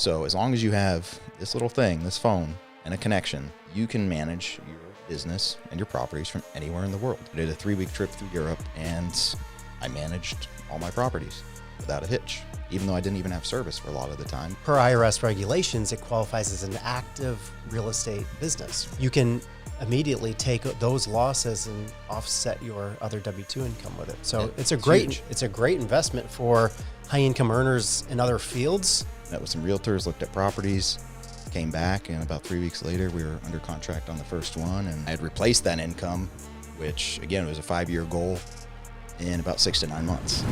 So as long as you have this little thing, this phone, and a connection, you can manage your business and your properties from anywhere in the world. I did a 3-week trip through Europe, and I managed all my properties without a hitch, even though I didn't even have service for a lot of the time. Per IRS regulations, it qualifies as an active real estate business. You can immediately take those losses and offset your other W-2 income with it. So it's a great investment for high income earners in other fields. Met with some realtors, looked at properties, came back, and about 3 weeks later, we were under contract on the first one, and I had replaced that income, which again was a 5-year goal, in about 6 to 9 months.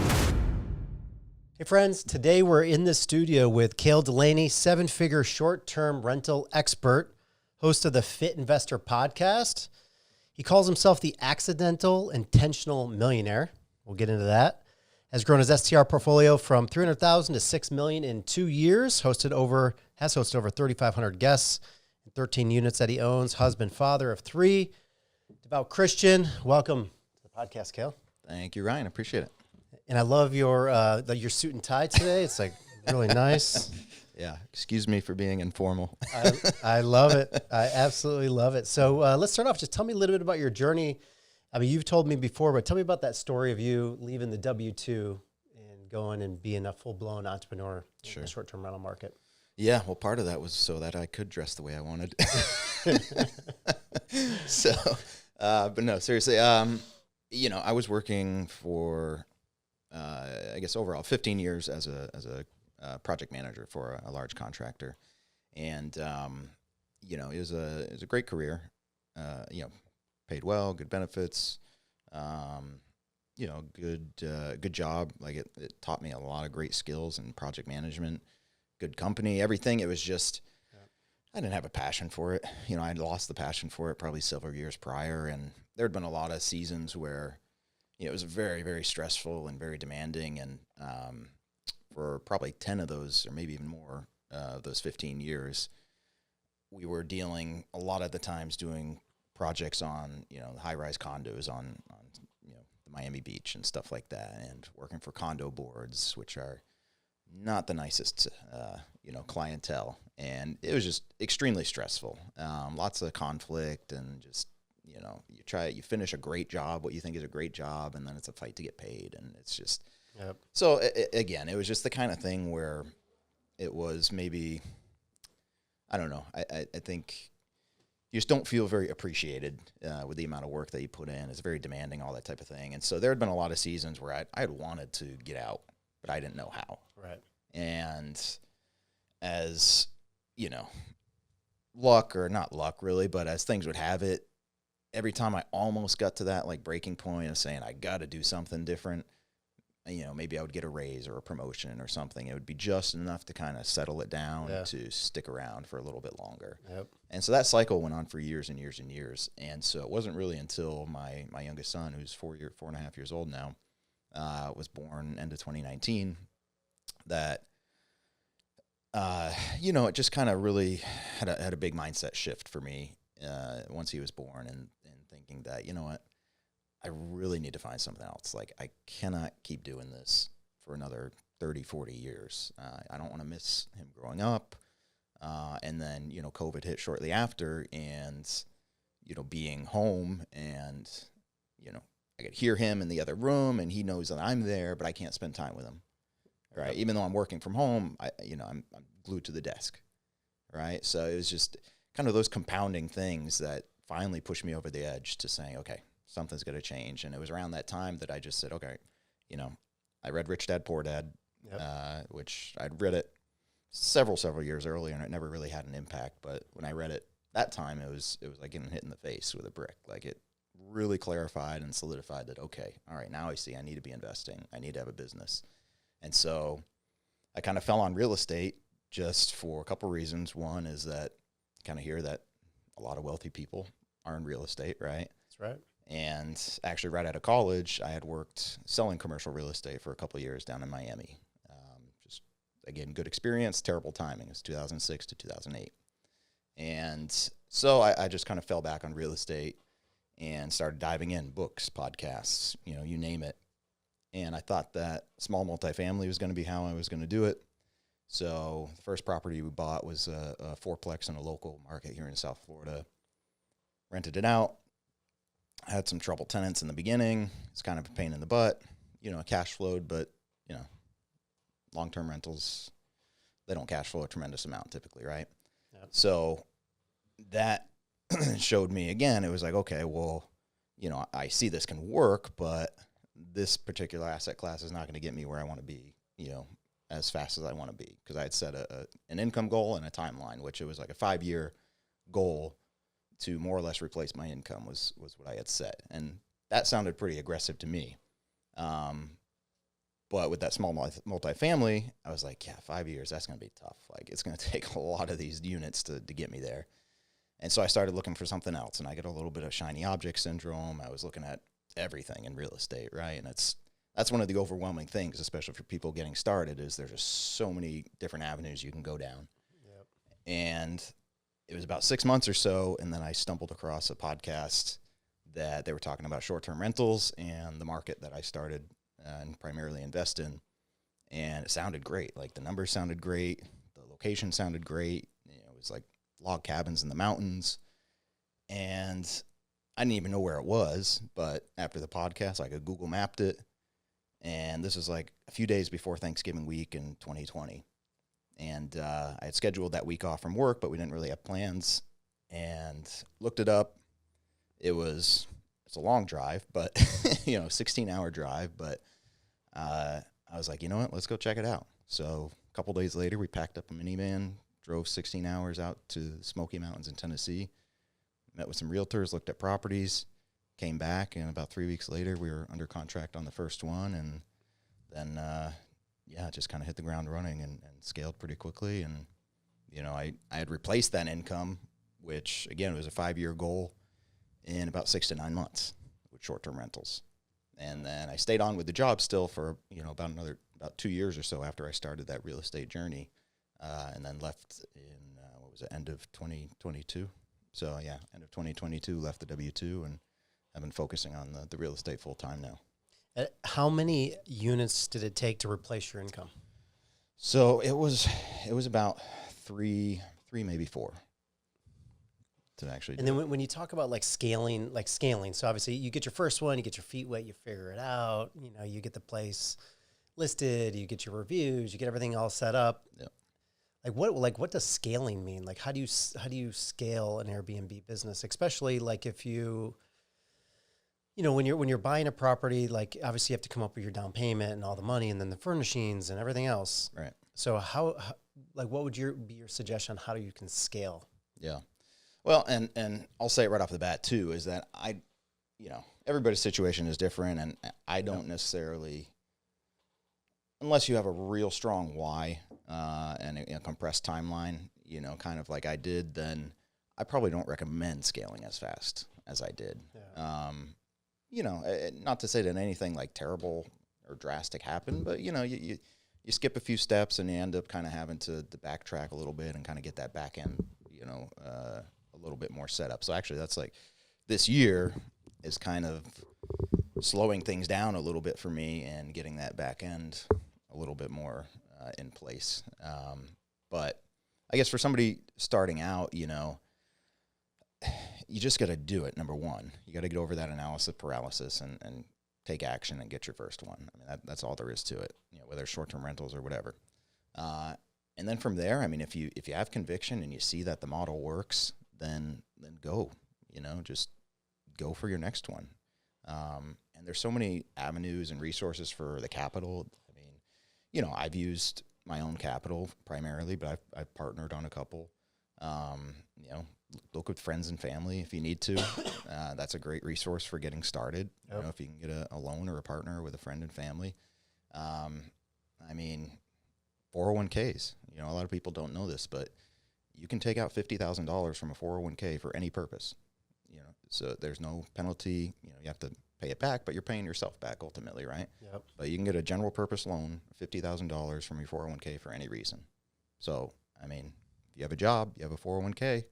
Hey friends, today we're in the studio with Cale Delaney, 7-figure short-term rental expert, host of the Fit Investor podcast. He calls himself the accidental intentional millionaire. We'll get into that. Has grown his STR portfolio from $300,000 to $6 million in 2 years. Has hosted over 3,500 guests and 13 units that he owns. Husband, father of 3, devout Christian. Welcome to the podcast, Cale. Thank you, Ryan. I appreciate it. And I love your suit and tie today. It's like really nice. Yeah. Excuse me for being informal. I love it. I absolutely love it. So let's start off. Just tell me a little bit about your journey. I mean, you've told me before, but tell me about that story of you leaving the W-2 and going and being a full-blown entrepreneur in the short-term rental market. Yeah, well, part of that was so that I could dress the way I wanted. So, but no, seriously, I was working for, I guess overall 15 years as a project manager for a large contractor. And, it was a great career, paid well, good benefits, good job. Like it taught me a lot of great skills in project management, good company, everything. It was just, I didn't have a passion for it. I'd lost the passion for it probably several years prior. And there'd been a lot of seasons where, it was very, very stressful and very demanding. And for probably 10 of those, or maybe even more, of those 15 years, we were dealing a lot of the times doing projects on, high-rise condos on the Miami Beach and stuff like that, and working for condo boards, which are not the nicest, clientele. And it was just extremely stressful. Lots of conflict and just, you finish a great job, what you think is a great job, and then it's a fight to get paid. And it's just, So again, it was just the kind of thing where it was maybe, I don't know, I think you just don't feel very appreciated with the amount of work that you put in. It's very demanding, all that type of thing. And so there had been a lot of seasons where I had wanted to get out, but I didn't know how. Right. And as, luck, or not luck really, but as things would have it, every time I almost got to that like breaking point of saying I got to do something different, maybe I would get a raise or a promotion or something. It would be just enough to kind of settle it down to stick around for a little bit longer. Yep. And so that cycle went on for years and years and years. And so it wasn't really until my youngest son, who's 4.5 years old now, was born end of 2019, that, it just kind of really had a big mindset shift for me once he was born, and thinking that, I really need to find something else. Like, I cannot keep doing this for another 30, 40 years. I don't want to miss him growing up. And then, COVID hit shortly after, and, being home, and, I could hear him in the other room, and he knows that I'm there, but I can't spend time with him. Right. Even though I'm working from home, I'm glued to the desk. Right. So it was just kind of those compounding things that finally pushed me over the edge to saying, okay, something's going to change. And it was around that time that I just said, okay, I read Rich Dad, Poor Dad, which I'd read it several years earlier, and it never really had an impact. But when I read it that time, it was like getting hit in the face with a brick. Like, it really clarified and solidified that, okay, all right, now I see I need to be investing. I need to have a business. And so I kind of fell on real estate just for a couple reasons. One is that I kind of hear that a lot of wealthy people are in real estate, right? That's right. And actually right out of college, I had worked selling commercial real estate for a couple of years down in Miami. Just, again, good experience, terrible timing. It was 2006 to 2008. And so I just kind of fell back on real estate and started diving in, books, podcasts, you name it. And I thought that small multifamily was going to be how I was going to do it. So the first property we bought was a fourplex in a local market here in South Florida. Rented it out. Had some trouble tenants in the beginning. It's kind of a pain in the butt. Cash flowed, but, long-term rentals, they don't cash flow a tremendous amount typically, right? Yep. So that showed me again, it was like, okay, well, I see this can work, but this particular asset class is not going to get me where I want to be, as fast as I want to be. Because I had set an income goal and a timeline, which it was like a 5-year goal to more or less replace my income was what I had set. And that sounded pretty aggressive to me. But with that small multifamily, I was like, yeah, 5 years, that's going to be tough. Like, it's going to take a lot of these units to get me there. And so I started looking for something else, and I get a little bit of shiny object syndrome. I was looking at everything in real estate, right? And that's one of the overwhelming things, especially for people getting started, is there's just so many different avenues you can go down. Yep. And it was about 6 months or so, and then I stumbled across a podcast that they were talking about short-term rentals and the market that I started and primarily invest in. And it sounded great. Like, the numbers sounded great. The location sounded great. It was like log cabins in the mountains. And I didn't even know where it was, but after the podcast, I could Google mapped it. And this was like a few days before Thanksgiving week in 2020. And I had scheduled that week off from work, but we didn't really have plans. And looked it up. It's a long drive, but 16-hour drive. But I was like, you know what? Let's go check it out. So a couple days later, we packed up a minivan, drove 16 hours out to the Smoky Mountains in Tennessee, met with some realtors, looked at properties, came back, and about 3 weeks later, we were under contract on the first one. And then, just kind of hit the ground running and scaled pretty quickly. And, I had replaced that income, which, again, was a 5-year goal, in about 6 to 9 months with short-term rentals. And then I stayed on with the job still for, about 2 years or so after I started that real estate journey, and then left in, end of 2022. So, yeah, end of 2022, left the W-2, and I've been focusing on the real estate full-time now. How many units did it take to replace your income? So it was about three, maybe 4. To actually and then when you talk about scaling, so obviously you get your first one, you get your feet wet, you figure it out, you get the place listed, you get your reviews, you get everything all set up. Yep. What does scaling mean? Like, how do you scale an Airbnb business, especially if you, when you're buying a property, obviously you have to come up with your down payment and all the money and then the furnishings and everything else. Right. So how what would be your suggestion on how you can scale? Yeah. Well, and I'll say it right off the bat too, is that everybody's situation is different, and I don't necessarily, unless you have a real strong why and a compressed timeline, kind of like I did, then I probably don't recommend scaling as fast as I did. Yeah. Not to say that anything terrible or drastic happened, but you skip a few steps and you end up kind of having to backtrack a little bit and kind of get that back end, a little bit more set up. So actually that's this year is kind of slowing things down a little bit for me and getting that back end a little bit more in place. But I guess for somebody starting out, you just got to do it. Number one, you got to get over that analysis paralysis and take action and get your first one. I mean, that's all there is to it, whether it's short-term rentals or whatever. And then from there, I mean, if you have conviction and you see that the model works, then go, just go for your next one. And there's so many avenues and resources for the capital. I mean, I've used my own capital primarily, but I've partnered on a couple. Look with friends and family if you need to. That's a great resource for getting started. Yep. If you can get a loan or a partner with a friend and family. I mean, 401ks. A lot of people don't know this, but you can take out $50,000 from a 401k for any purpose. So there's no penalty. You have to pay it back, but you're paying yourself back ultimately, right? Yep. But you can get a general purpose loan, $50,000 from your 401k for any reason. So, I mean, if you have a job, you have a 401k,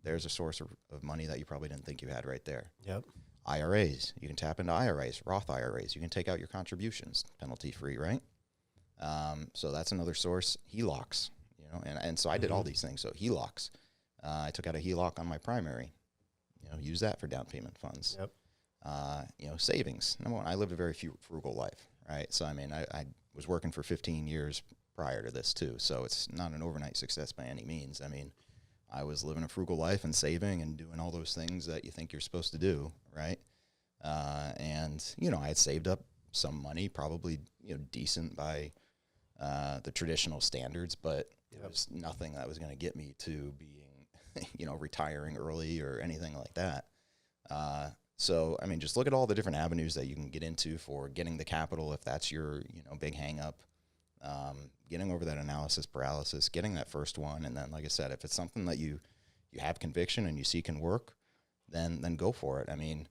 there's a source of money that you probably didn't think you had right there. Yep. IRAs, you can tap into IRAs, Roth IRAs. You can take out your contributions, penalty free, right? So that's another source. HELOCs, you know, and so I did all these things. So HELOCs, I took out a HELOC on my primary, you know, use that for down payment funds. Yep. You know, savings. Number one, I lived a very frugal life, right? So, I mean, I was working for 15 years prior to this too. So it's not an overnight success by any means. I mean, I was living a frugal life and saving and doing all those things that you think you're supposed to do, right? And, you know, I had saved up some money, probably, you know, decent by the traditional standards, but it was nothing that was going to get me to being, you know, retiring early or anything like that. So, I mean, just look at all the different avenues that you can get into for getting the capital if that's your, you know, big hang up. Getting over that analysis paralysis, getting that first one, and then, like I said, if it's something that you have conviction and you see can work, then go for it. I mean,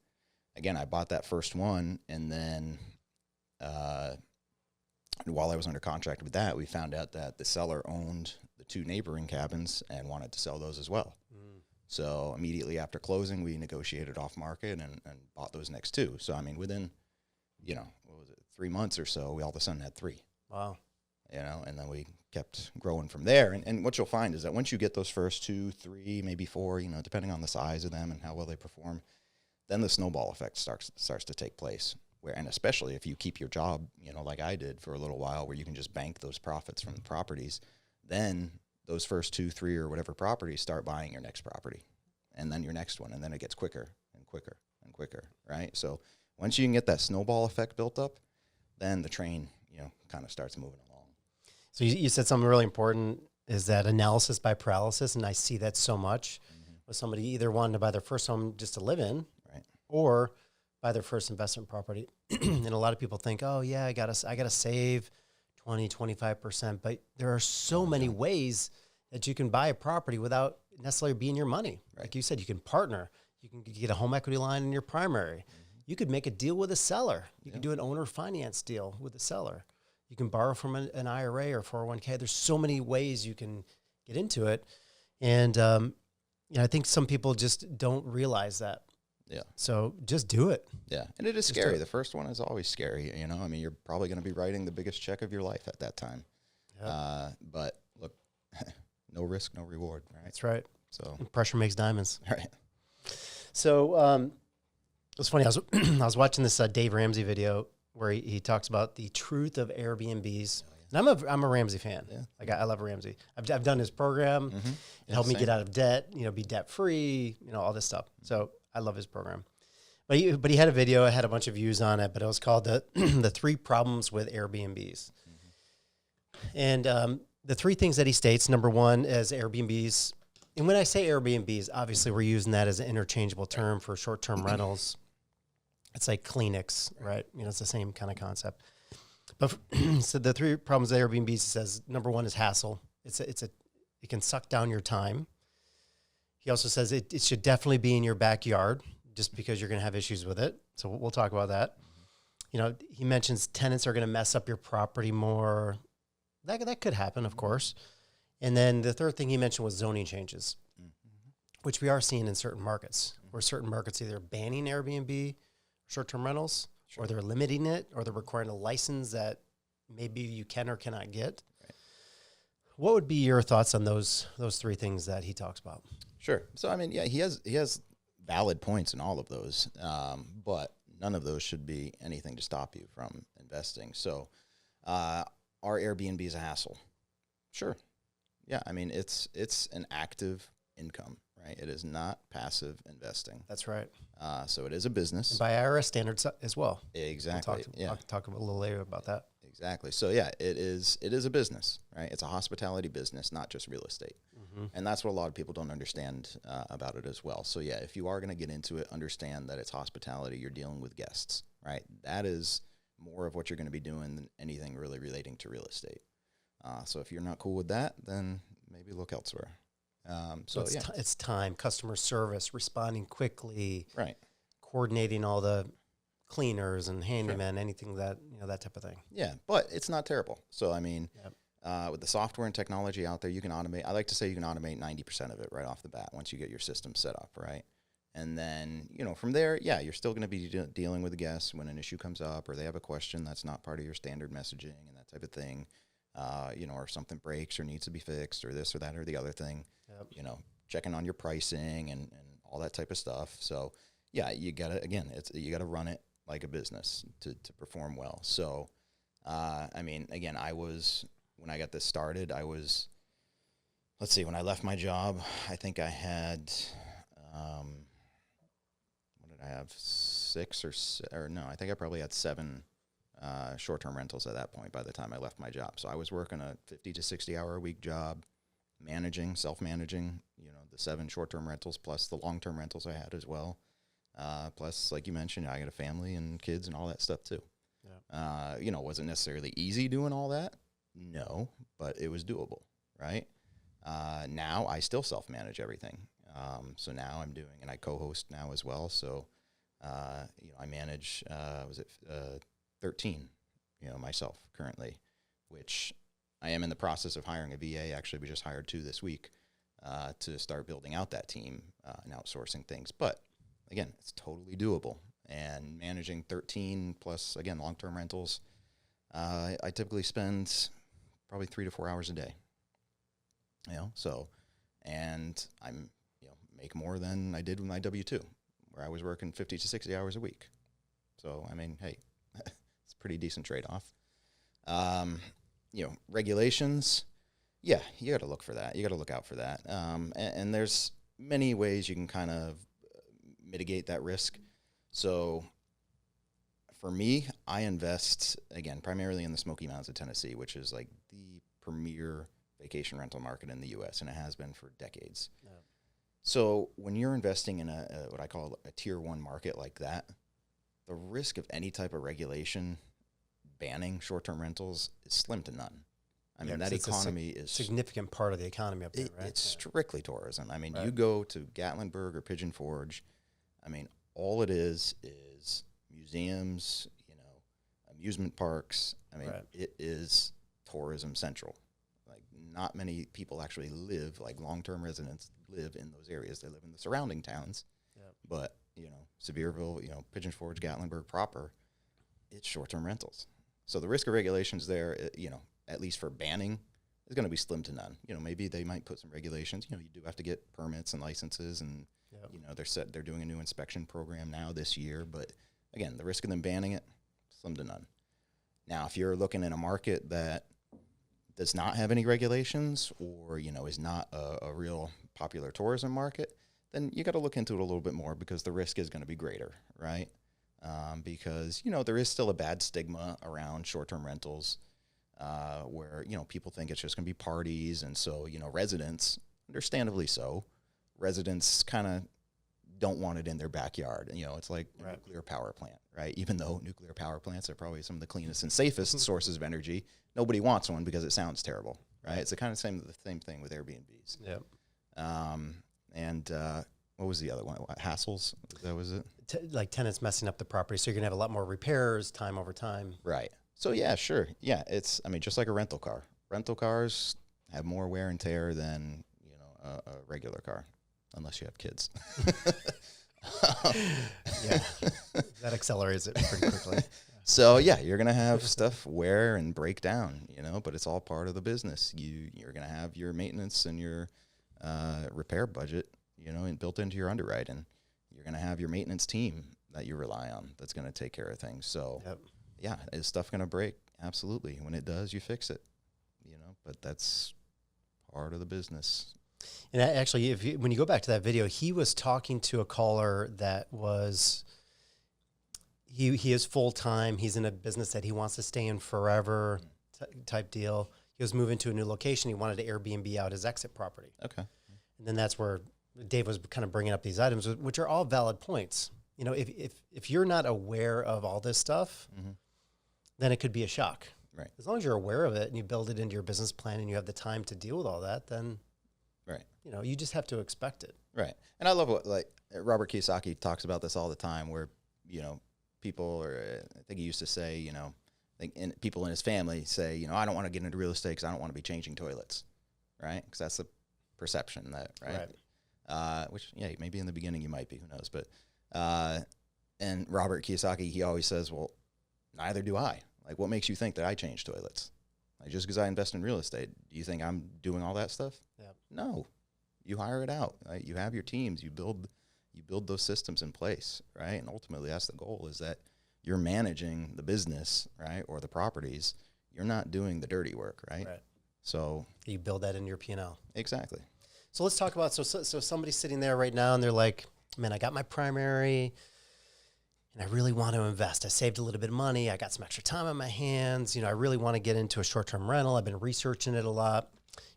again, I bought that first one, and then while I was under contract with that, we found out that the seller owned the 2 neighboring cabins and wanted to sell those as well. So immediately after closing, we negotiated off market and bought those next 2. So, I mean, within, you know, what was it, 3 months or so, we all of a sudden had 3. Wow. You know, and then we kept growing from there. And what you'll find is that once you get those first 2, 3, maybe 4, you know, depending on the size of them and how well they perform, then the snowball effect starts to take place. And especially if you keep your job, you know, like I did for a little while, where you can just bank those profits from the properties, then those first 2, 3, or whatever properties start buying your next property, and then your next one, and then it gets quicker and quicker and quicker, right? So once you can get that snowball effect built up, then the train, you know, kind of starts moving along. So you said something really important, is that analysis by paralysis, and I see that so much with somebody either wanting to buy their first home just to live in, right, or buy their first investment property. And a lot of people think, oh yeah, I gotta save 20, 25%, but there are so many ways that you can buy a property without necessarily being your money. Right. Like you said, you can partner, you can get a home equity line in your primary. You could make a deal with a seller. You can do an owner finance deal with a seller. You can borrow from an IRA or 401k. There's so many ways you can get into it. And you know, I think some people just don't realize that. Yeah. So just do it. Yeah. And it is scary. The first one is always scary. You know, I mean, you're probably going to be writing the biggest check of your life at that time. Yep. But look, no risk, no reward, right? That's right. So pressure makes diamonds. Right. So it's funny. I was watching this Dave Ramsey video where he talks about the truth of Airbnbs. And I'm a Ramsey fan. Yeah. Like I love Ramsey. I've done his program. It helped me get out of debt, you know, be debt free, you know, all this stuff. So I love his program. But he had a video. It had a bunch of views on it, but it was called the 3 problems with Airbnbs. And the 3 things that he states, number 1 is Airbnbs. And when I say Airbnbs, obviously we're using that as an interchangeable term for short-term rentals. It's like Kleenex, right? You know, it's the same kind of concept. But so the 3 problems with Airbnb, he says, number 1 is hassle. It can suck down your time. He also says it should definitely be in your backyard, just because you're going to have issues with it. So we'll talk about that. You know, he mentions tenants are going to mess up your property more. That could happen, of course. And then the third thing he mentioned was zoning changes, which we are seeing in certain markets, where certain markets either banning Airbnb, short-term rentals, or they're limiting it, or they're requiring a license that maybe you can or cannot get. Right. What would be your thoughts on those 3 things that he talks about? Sure. So, I mean, yeah, he has valid points in all of those, but none of those should be anything to stop you from investing. So, are Airbnbs a hassle? Sure. Yeah, I mean, it's an active income, right? It is not passive investing. That's right. So it is a business. And by IRS standards as well. Exactly. We'll talk a little later about that. Exactly. So yeah, it is a business, right? It's a hospitality business, not just real estate. And that's what a lot of people don't understand about it as well. So yeah, if you are going to get into it, understand that it's hospitality. You're dealing with guests, right? That is more of what you're going to be doing than anything really relating to real estate. So if you're not cool with that, then maybe look elsewhere. So it's time, customer service, responding quickly, right? Coordinating all the cleaners and handymen, anything that, you know, that type of thing. Yeah, but it's not terrible. So I mean, with the software and technology out there, you can automate. I like to say you can automate 90% of it right off the bat once you get your system set up, right? And then, you know, from there, yeah, you're still going to be dealing with the guests when an issue comes up or they have a question that's not part of your standard messaging and that type of thing. or something breaks or needs to be fixed or this or that or the other thing, checking on your pricing and all that type of stuff. So yeah, you gotta run it like a business to perform well. So, again, when I got this started, when I left my job, I think I had, what did I have? I think I probably had 7 short-term rentals at that point by the time I left my job. So I was working a 50 to 60 hour a week job, self-managing, the 7 short-term rentals plus the long-term rentals I had as well. Plus, like you mentioned, I got a family and kids and all that stuff too. Yeah. Wasn't necessarily easy doing all that. No, but it was doable, right? Now I still self-manage everything. So now and I co-host now as well. So, I manage, 13, myself currently, which I am in the process of hiring a VA. Actually, we just hired 2 this week, to start building out that team, and outsourcing things. But again, it's totally doable. And managing 13 plus, again, long-term rentals, I typically spend probably 3 to 4 hours a day. And I'm, make more than I did with my W-2, where I was working 50 to 60 hours a week. So, hey, it's a pretty decent trade-off. Regulations, yeah, you got to look for that. You got to look out for that. And there's many ways you can kind of mitigate that risk. So for me, I invest, again, primarily in the Smoky Mountains of Tennessee, which is like the premier vacation rental market in the U.S., and it has been for decades. Yeah. So when you're investing in what I call a tier 1 market like that, the risk of any type of regulation banning short-term rentals is slim to none. That economy is a significant part of the economy up there, right? It's strictly tourism. Right. You go to Gatlinburg or Pigeon Forge, all it is museums, amusement parks. Right. It is tourism central. Like, not many people actually live, like long-term residents live in those areas. They live in the surrounding towns. Yep. But, Sevierville, Pigeon Forge, Gatlinburg proper, it's short-term rentals. So the risk of regulations there, at least for banning, is going to be slim to none. Maybe they might put some regulations. You do have to get permits and licenses, and yep. They're doing a new inspection program now this year. But again, the risk of them banning it, slim to none. Now, if you're looking in a market that does not have any regulations, or is not a real popular tourism market, then you got to look into it a little bit more, because the risk is going to be greater, right? Because there is still a bad stigma around short-term rentals. Where, people think it's just going to be parties. And so, residents, understandably so, residents kind of don't want it in their backyard. And, it's like a nuclear power plant, right? Even though nuclear power plants are probably some of the cleanest and safest sources of energy, nobody wants one because it sounds terrible, right? It's the kind of the same thing with Airbnbs. Yep. What was the other one? Hassles? That was it? Like tenants messing up the property. So you're going to have a lot more repairs time over time. Right. So, yeah, sure. Yeah, it's, just like a rental car. Rental cars have more wear and tear than, a regular car, unless you have kids. Yeah, that accelerates it pretty quickly. So, yeah, you're going to have stuff wear and break down, but it's all part of the business. You're going to have your maintenance and your repair budget, and built into your underwriting. You're going to have your maintenance team that you rely on that's going to take care of things. So, yep. Yeah, is stuff going to break? Absolutely. When it does, you fix it, but that's part of the business. And actually, when you go back to that video, he was talking to a caller that was, he is full-time. He's in a business that he wants to stay in forever type deal. He was moving to a new location. He wanted to Airbnb out his exit property. Okay. And then that's where Dave was kind of bringing up these items, which are all valid points. If you're not aware of all this stuff, mm-hmm. then it could be a shock. Right. As long as you're aware of it and you build it into your business plan and you have the time to deal with all that, then right. You just have to expect it. Right. And I love what, like, Robert Kiyosaki talks about this all the time, where, people, or I think he used to say, people in his family say, I don't want to get into real estate because I don't want to be changing toilets. Right. Because that's the perception that, right. Which, yeah, maybe in the beginning you might be, who knows, but, and Robert Kiyosaki, he always says, well, neither do I. Like, what makes you think that I change toilets? Like, just because I invest in real estate, do you think I'm doing all that stuff? Yep. No, you hire it out. Right? You have your teams. You build those systems in place, right? And ultimately, that's the goal: is that you're managing the business, right, or the properties. You're not doing the dirty work, right? Right. So you build that in your P&L. Exactly. So let's talk about, so somebody's sitting there right now and they're like, man, I got my primary and I really want to invest. I saved a little bit of money. I got some extra time on my hands. I really want to get into a short-term rental. I've been researching it a lot.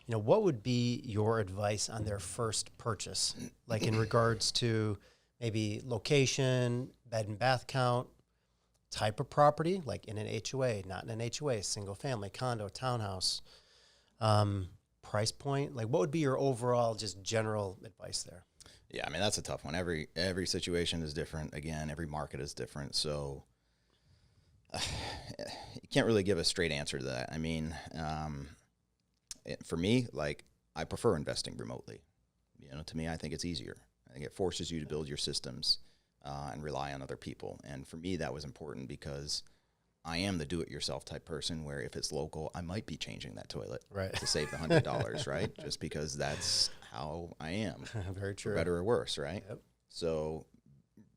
What would be your advice on their first purchase? Like in regards to maybe location, bed and bath count, type of property, like in an HOA, not in an HOA, single family, condo, townhouse, price point. Like, what would be your overall just general advice there? Yeah, I mean, that's a tough one. Every situation is different. Again, every market is different. So you can't really give a straight answer to that. I mean, for me, like, I prefer investing remotely. To me, I think it's easier. I think it forces you to build your systems and rely on other people. And for me, that was important because I am the do-it-yourself type person where if it's local, I might be changing that toilet to save the $100, right? Just because that's how I am. Very true. For better or worse, right? Yep. So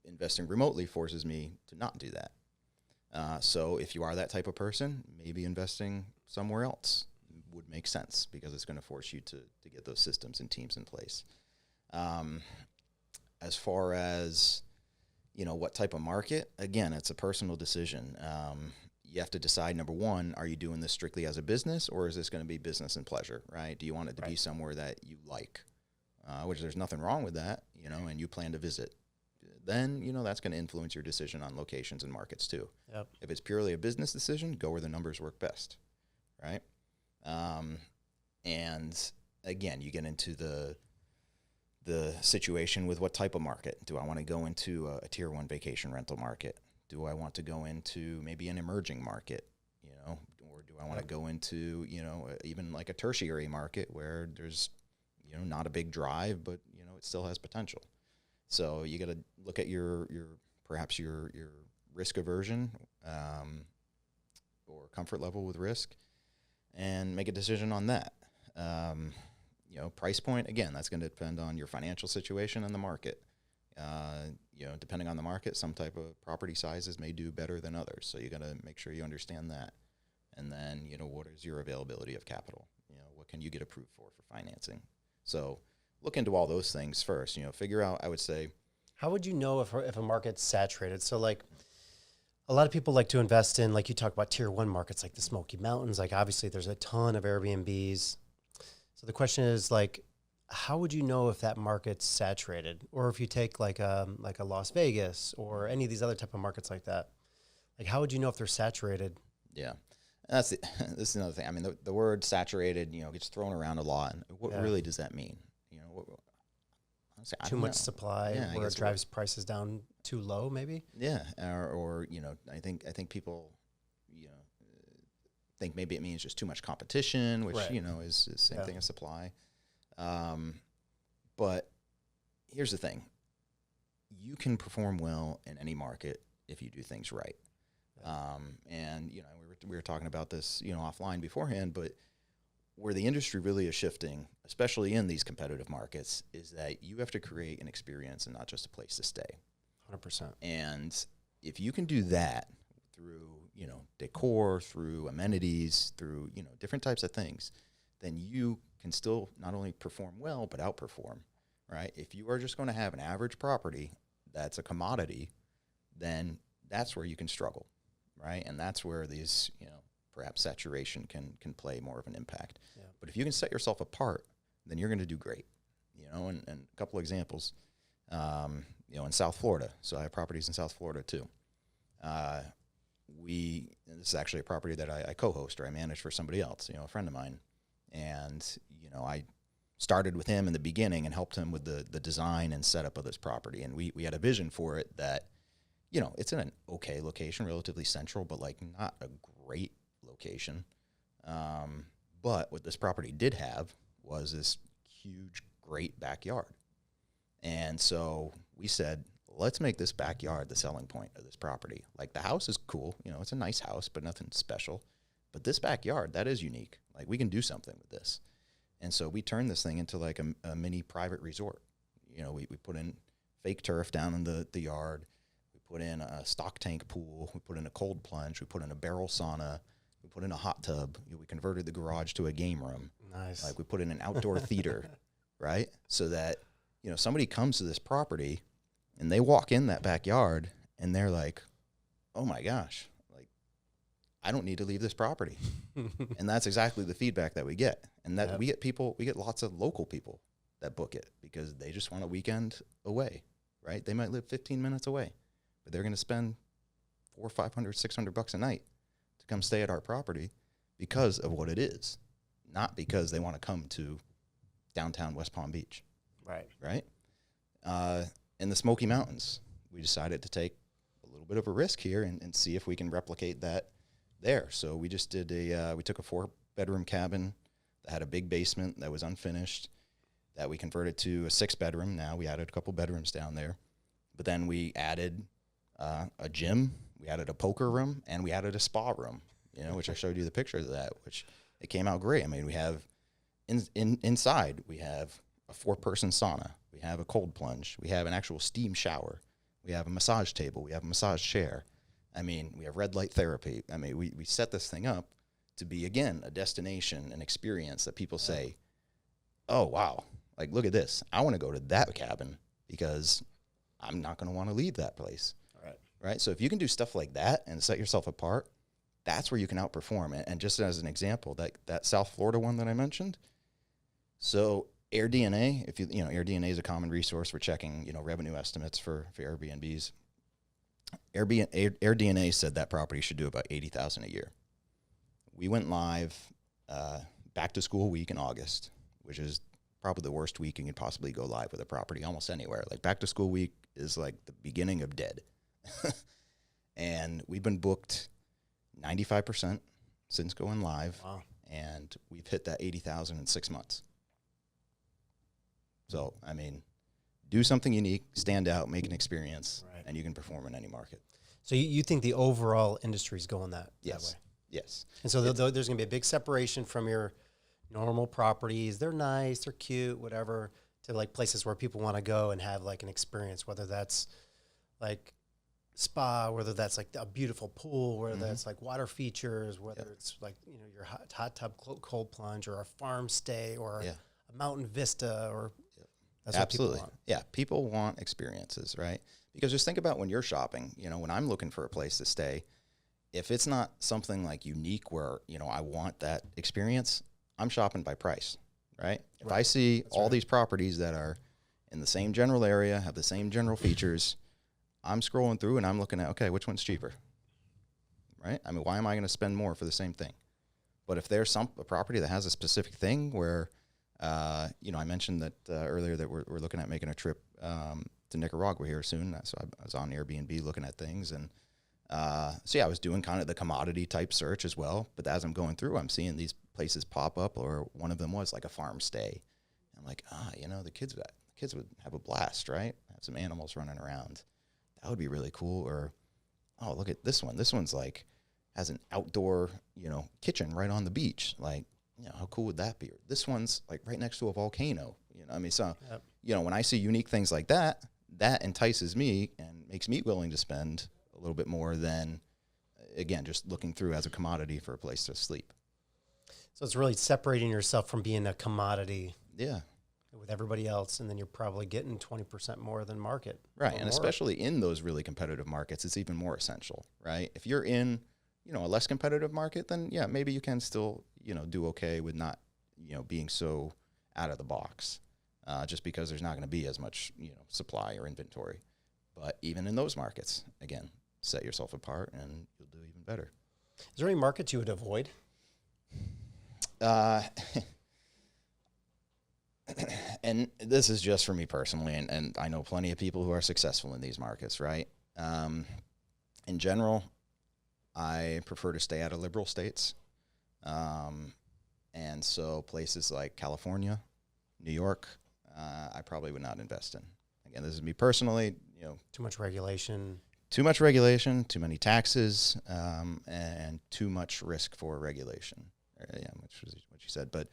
investing remotely forces me to not do that. So if you are that type of person, maybe investing somewhere else would make sense because it's going to force you to get those systems and teams in place. As far as what type of market, again, it's a personal decision. You have to decide, number one, are you doing this strictly as a business or is this going to be business and pleasure, right? Do you want it to be somewhere that you like, which there's nothing wrong with that, and you plan to visit? Then, that's going to influence your decision on locations and markets too. Yep. If it's purely a business decision, go where the numbers work best, right? And again, you get into the situation with what type of market. Do I want to go into a tier 1 vacation rental market? Do I want to go into maybe an emerging market, or do I want to go into, even like a tertiary market where there's, not a big drive, but, it still has potential. So you got to look at perhaps your risk aversion, or comfort level with risk and make a decision on that. Price point, again, that's going to depend on your financial situation and the market. Depending on the market, some type of property sizes may do better than others. So you got to make sure you understand that. And then, what is your availability of capital? What can you get approved for financing? So look into all those things first, figure out, I would say. How would you know if a market's saturated? So like a lot of people like to invest in, like you talk about tier 1 markets, like the Smoky Mountains, like obviously there's a ton of Airbnbs. So the question is, like, how would you know if that market's saturated? Or if you take like a Las Vegas or any of these other type of markets like that, like how would you know if they're saturated? Yeah, this is another thing. I mean, the word saturated, gets thrown around a lot. And what really does that mean? Too much supply, where it drives prices down too low, maybe. Yeah, or I think people, think maybe it means just too much competition, which is the same thing as supply. But here's the thing: you can perform well in any market if you do things right. And we were talking about this offline beforehand, but where the industry really is shifting, especially in these competitive markets, is that you have to create an experience and not just a place to stay. 100%. And if you can do that through, decor, through amenities, through, different types of things, then you can still not only perform well, but outperform, right? If you are just going to have an average property that's a commodity, then that's where you can struggle, right? And that's where these, perhaps saturation can play more of an impact. Yeah. But if you can set yourself apart, then you're going to do great, and a couple examples, in South Florida. So I have properties in South Florida too. This is actually a property that I co-host or I manage for somebody else, a friend of mine. And, I started with him in the beginning and helped him with the design and setup of this property. And we had a vision for it that, it's in an okay location, relatively central, but like not a great location. But what this property did have was this huge, great backyard. And so we said, let's make this backyard the selling point of this property. Like, the house is cool, it's a nice house, but nothing special. but this backyard, that is unique. Like, we can do something with this. And so we turned this thing into like a mini private resort. You know, we put in fake turf down in the yard. We put in a stock tank pool. We put in a cold plunge. We put in a barrel sauna. We put in a hot tub. We converted the garage to a game room. Nice. Like, we put in an outdoor theater, right? So that, you know, somebody comes to this property and they walk in that backyard and they're like, oh my gosh, like, I don't need to leave this property. And that's exactly the feedback that we get. And that we get lots of local people that book it because they just want a weekend away, right? They might live 15 minutes away, but they're going to spend $400, $500, $600 a night to come stay at our property because of what it is, not because they want to come to downtown West Palm Beach. Right. In the Smoky Mountains, we decided to take a little bit of a risk here and see if we can replicate that there. So we just did we took a 4-bedroom cabin that had a big basement that was unfinished that we converted to a 6-bedroom. Now we added a couple bedrooms down there, but then we added a gym, we added a poker room, and we added a spa room, you know, which I showed you the pictures of that, which it came out great. I mean, we have inside, we have a 4-person sauna. We have a cold plunge. We have an actual steam shower. We have a massage table. We have a massage chair. I mean, we have red light therapy. I mean, we set this thing up to be, again, a destination, an experience that people say, oh, wow, like, look at this. I want to go to that cabin because I'm not going to want to leave that place. Right? So if you can do stuff like that and set yourself apart, that's where you can outperform. And just as an example, that South Florida one that I mentioned, so AirDNA, AirDNA is a common resource for checking, you know, revenue estimates for Airbnbs. AirDNA said that property should do about $80,000 a year. We went live back to school week in August, which is probably the worst week you can possibly go live with a property almost anywhere. Like, back to school week is like the beginning of dead. And we've been booked 95% since going live. Wow. And we've hit that 80,000 in 6 months. So, I mean, do something unique, stand out, make an experience, and you can perform in any market. So you think the overall industry is going that way? Yes. And so there's going to be a big separation from your normal properties. They're nice, they're cute, whatever, to like places where people want to go and have like an experience, whether that's like spa, whether that's like a beautiful pool, whether that's like water features, whether it's like, you know, your hot tub cold plunge, or a farm stay, or a mountain vista, or that's absolutely what people want. Yeah, people want experiences, right? Because just think about when you're shopping, you know, when I'm looking for a place to stay, if it's not something like unique where, you know, I want that experience, I'm shopping by price, right? If I see all these properties that are in the same general area, have the same general features, I'm scrolling through and I'm looking at, okay, which one's cheaper, right? I mean, why am I going to spend more for the same thing? But if there's a property that has a specific thing where, you know, I mentioned that earlier that we're looking at making a trip to Nicaragua here soon. So I was on Airbnb looking at things. And so, yeah, I was doing kind of the commodity type search as well. But as I'm going through, I'm seeing these places pop up, or one of them was like a farm stay. I'm like, you know, the kids would have a blast, right? Have some animals running around. That would be really cool. Or, oh, look at this one. This one's like has an outdoor, you know, kitchen right on the beach. Like, you know, how cool would that be? Or this one's like right next to a volcano. You know, I mean, so, you know, when I see unique things like that, that entices me and makes me willing to spend a little bit more than, again, just looking through as a commodity for a place to sleep. So it's really separating yourself from being a commodity. Yeah. With everybody else, and then you're probably getting 20% more than market. Right, and more. Especially in those really competitive markets, it's even more essential, right? If you're in, you know, a less competitive market, then, yeah, maybe you can still, you know, do okay with not, you know, being so out of the box, just because there's not going to be as much, you know, supply or inventory. But even in those markets, again, set yourself apart and you'll do even better. Is there any markets you would avoid? And this is just for me personally, and I know plenty of people who are successful in these markets, right? In general, I prefer to stay out of liberal states. And so places like California, New York, I probably would not invest in. Again, this is me personally, you know. Too much regulation. too much regulation, too many taxes, and too much risk for regulation. Yeah, which was what you said. But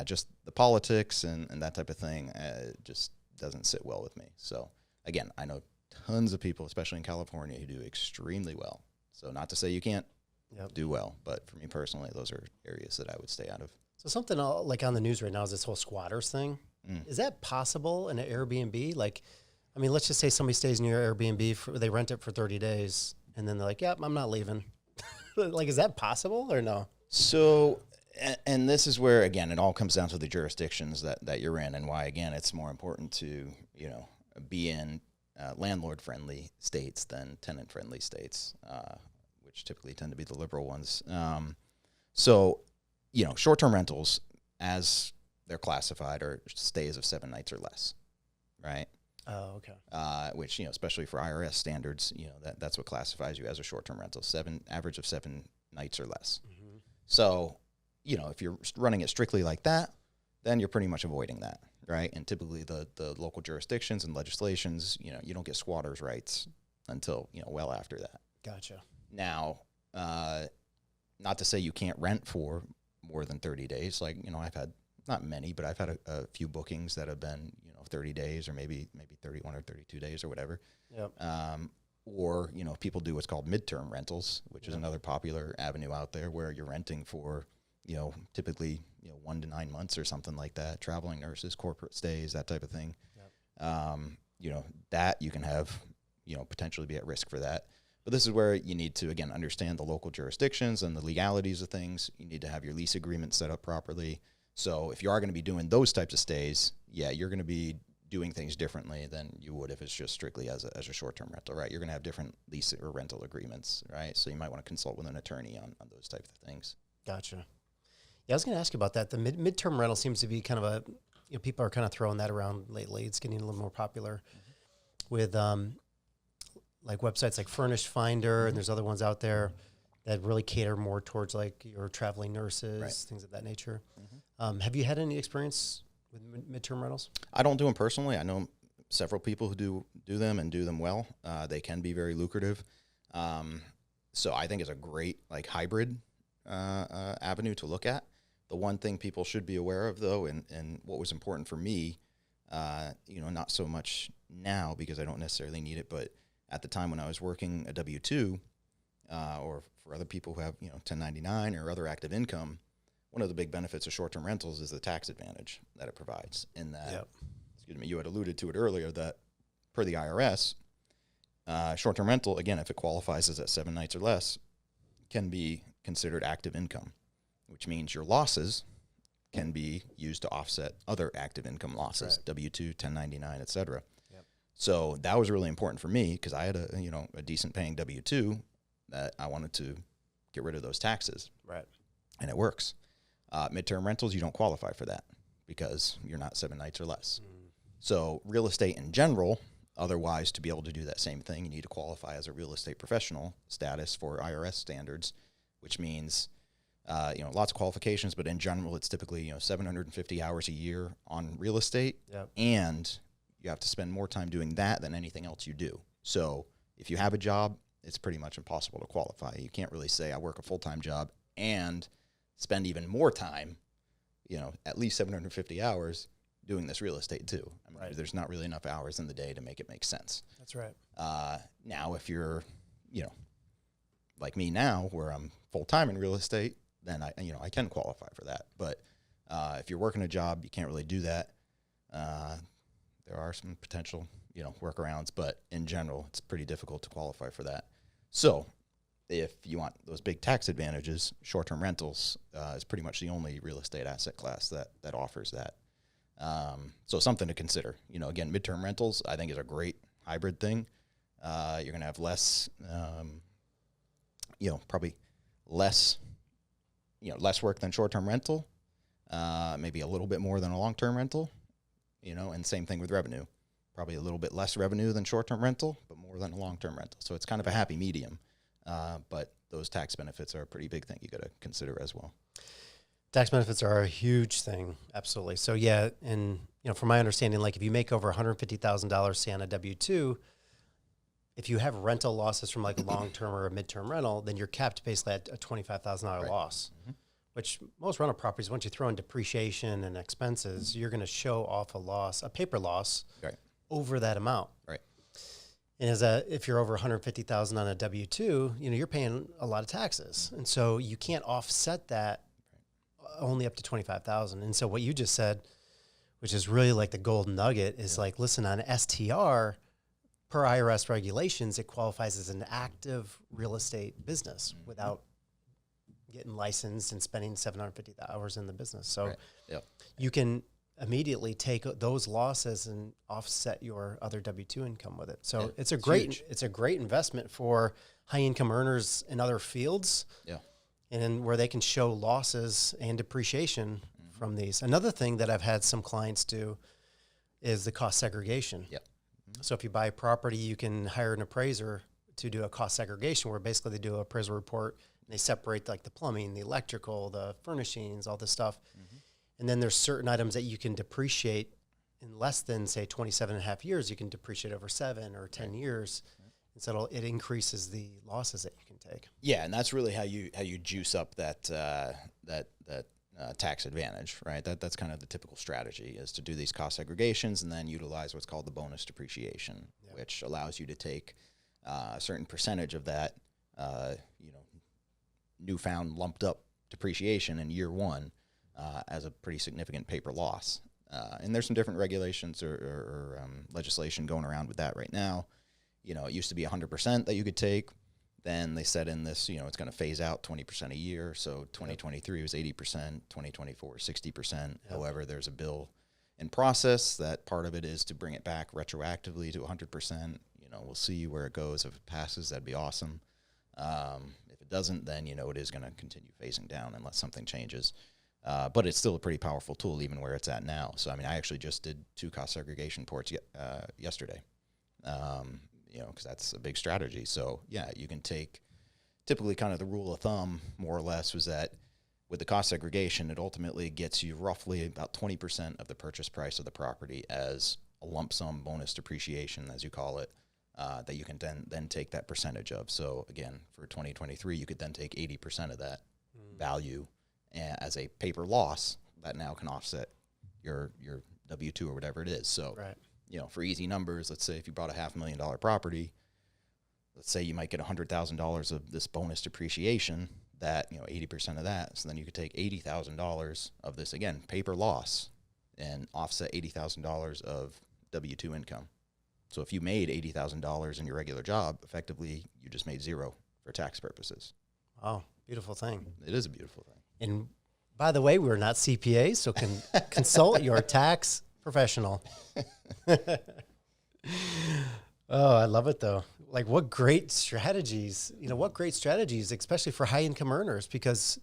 just the politics and that type of thing just doesn't sit well with me. So again, I know tons of people, especially in California, who do extremely well. So not to say you can't do well, but for me personally, those are areas that I would stay out of. So something like on the news right now is this whole squatters thing. Is that possible in an Airbnb? Like, I mean, let's just say somebody stays in your Airbnb, they rent it for 30 days, and then they're like, yep, I'm not leaving. Like, is that possible or no? So, and this is where, again, it all comes down to the jurisdictions that you're in, and why, again, it's more important to, be in landlord-friendly states than tenant-friendly states, which typically tend to be the liberal ones. Short-term rentals, as they're classified, are stays of 7 nights or less, right? Oh, okay. Which, especially for IRS standards, that's what classifies you as a short-term rental, average of 7 nights or less. Mm-hmm. So, if you're running it strictly like that, then you're pretty much avoiding that, right? And typically the local jurisdictions and legislations, you don't get squatters' rights until, well after that. Gotcha. Now, not to say you can't rent for more than 30 days. Like, I've had, not many, but I've had a few bookings that have been, 30 days or maybe 31 or 32 days or whatever. Yep. Or, people do what's called midterm rentals, which is another popular avenue out there where you're renting for, typically, 1 to 9 months or something like that, traveling nurses, corporate stays, that type of thing. Yep. That you can have, potentially be at risk for that. But this is where you need to, again, understand the local jurisdictions and the legalities of things. You need to have your lease agreement set up properly. So if you are going to be doing those types of stays, you're going to be doing things differently than you would if it's just strictly as a short-term rental, right? You're going to have different lease or rental agreements, right? So you might want to consult with an attorney on those types of things. Gotcha. Yeah, I was going to ask you about that. The midterm rental seems to be kind of people are kind of throwing that around lately. It's getting a little more popular with like websites like Furnished Finder, and there's other ones out there that really cater more towards like your traveling nurses, things of that nature. Mm-hmm. Have you had any experience with midterm rentals? I don't do them personally. I know several people who do them and do them well. They can be very lucrative. So I think it's a great like hybrid avenue to look at. The one thing people should be aware of, though, and what was important for me, not so much now because I don't necessarily need it, but at the time when I was working a W-2, or for other people who have 1099 or other active income, one of the big benefits of short-term rentals is the tax advantage that it provides. In that, you had alluded to it earlier that per the IRS, short-term rental, again, if it qualifies as at 7 nights or less, can be considered active income, which means your losses can be used to offset other active income losses, W-2, 1099, et cetera. Yep. So that was really important for me because I had a decent paying W-2 that I wanted to get rid of those taxes. Right. And it works. Midterm rentals, you don't qualify for that because you're not 7 nights or less. So real estate in general, otherwise to be able to do that same thing, you need to qualify as a real estate professional status for IRS standards, which means, lots of qualifications, but in general, it's typically, 750 hours a year on real estate. Yep. And you have to spend more time doing that than anything else you do. So if you have a job, it's pretty much impossible to qualify. You can't really say I work a full-time job and spend even more time, at least 750 hours doing this real estate too. I mean, there's not really enough hours in the day to make it make sense. That's right. Now, if you're, like me now, where I'm full-time in real estate, then I can qualify for that. But if you're working a job, you can't really do that. There are some potential, workarounds, but in general, it's pretty difficult to qualify for that. So if you want those big tax advantages, short-term rentals is pretty much the only real estate asset class that offers that. So something to consider. Again, midterm rentals, I think, is a great hybrid thing. You're going to have less, probably less work than short-term rental, maybe a little bit more than a long-term rental, and same thing with revenue. Probably a little bit less revenue than short-term rental, but more than a long-term rental. So it's kind of a happy medium. But those tax benefits are a pretty big thing you got to consider as well. Tax benefits are a huge thing. Absolutely. So yeah. And, from my understanding, like if you make over $150,000, say on a W-2, if you have rental losses from like a long-term or a mid-term rental, then you're capped basically at a $25,000 loss, which most rental properties, once you throw in depreciation and expenses, you're going to show off a paper loss over that amount. Right. And if you're over 150,000 on a W-2, you're paying a lot of taxes. And so you can't offset that only up to 25,000. And so what you just said, which is really like the golden nugget, is like, listen, on STR, per IRS regulations, it qualifies as an active real estate business without getting licensed and spending 750 hours in the business. So you can immediately take those losses and offset your other W-2 income with it. So it's a great investment for high income earners in other fields. Yeah. And where they can show losses and depreciation from these. Another thing that I've had some clients do is the cost segregation. Yep. So if you buy a property, you can hire an appraiser to do a cost segregation where basically they do an appraisal report and they separate like the plumbing, the electrical, the furnishings, all this stuff. And then there's certain items that you can depreciate in less than, say, 27 and a half years. You can depreciate over 7 or 10 years. And so it increases the losses that you can take. Yeah, and that's really how you juice up that tax advantage, right? That's kind of the typical strategy, is to do these cost segregations and then utilize what's called the bonus depreciation, which allows you to take a certain percentage of that, newfound lumped up depreciation in year one as a pretty significant paper loss. And there's some different regulations or legislation going around with that right now. It used to be 100% that you could take. Then they set in this, it's going to phase out 20% a year. So 2023 was 80%, 2024 60%. However, there's a bill in process that part of it is to bring it back retroactively to 100%. We'll see where it goes. If it passes, that'd be awesome. If it doesn't, then, it is going to continue phasing down unless something changes. But it's still a pretty powerful tool, even where it's at now. So, I actually just did 2 cost segregation reports yesterday. Because that's a big strategy. So, you can take, typically kind of the rule of thumb, more or less, was that with the cost segregation, it ultimately gets you roughly about 20% of the purchase price of the property as a lump sum bonus depreciation, as you call it, that you can then take that percentage of. So, again, for 2023, you could then take 80% of that value as a paper loss that now can offset your W-2 or whatever it is. So, for easy numbers, let's say if you bought a $500,000 property, let's say you might get $100,000 of this bonus depreciation, that, 80% of that. So then you could take $80,000 of this, again, paper loss, and offset $80,000 of W-2 income. So if you made $80,000 in your regular job, effectively you just made zero for tax purposes. Wow, beautiful thing. It is a beautiful thing. And by the way, we're not CPAs, so consult your tax professional. Oh, I love it though. Like, what great strategies, especially for high income earners, because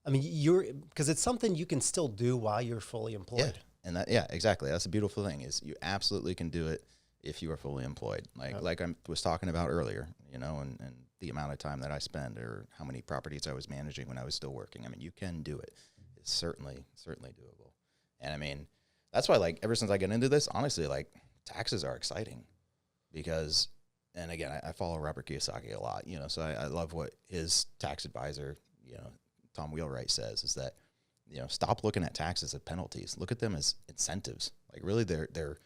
because it's something you can still do while you're fully employed. And exactly. That's a beautiful thing, is you absolutely can do it if you are fully employed. Like I was talking about earlier, and the amount of time that I spend, or how many properties I was managing when I was still working. You can do it. It's certainly doable. And that's why, ever since I got into this, honestly, taxes are exciting, because, and again, I follow Robert Kiyosaki a lot, so I love what his tax advisor, Tom Wheelwright, says, is that, stop looking at taxes as penalties. Look at them as incentives. Really, they're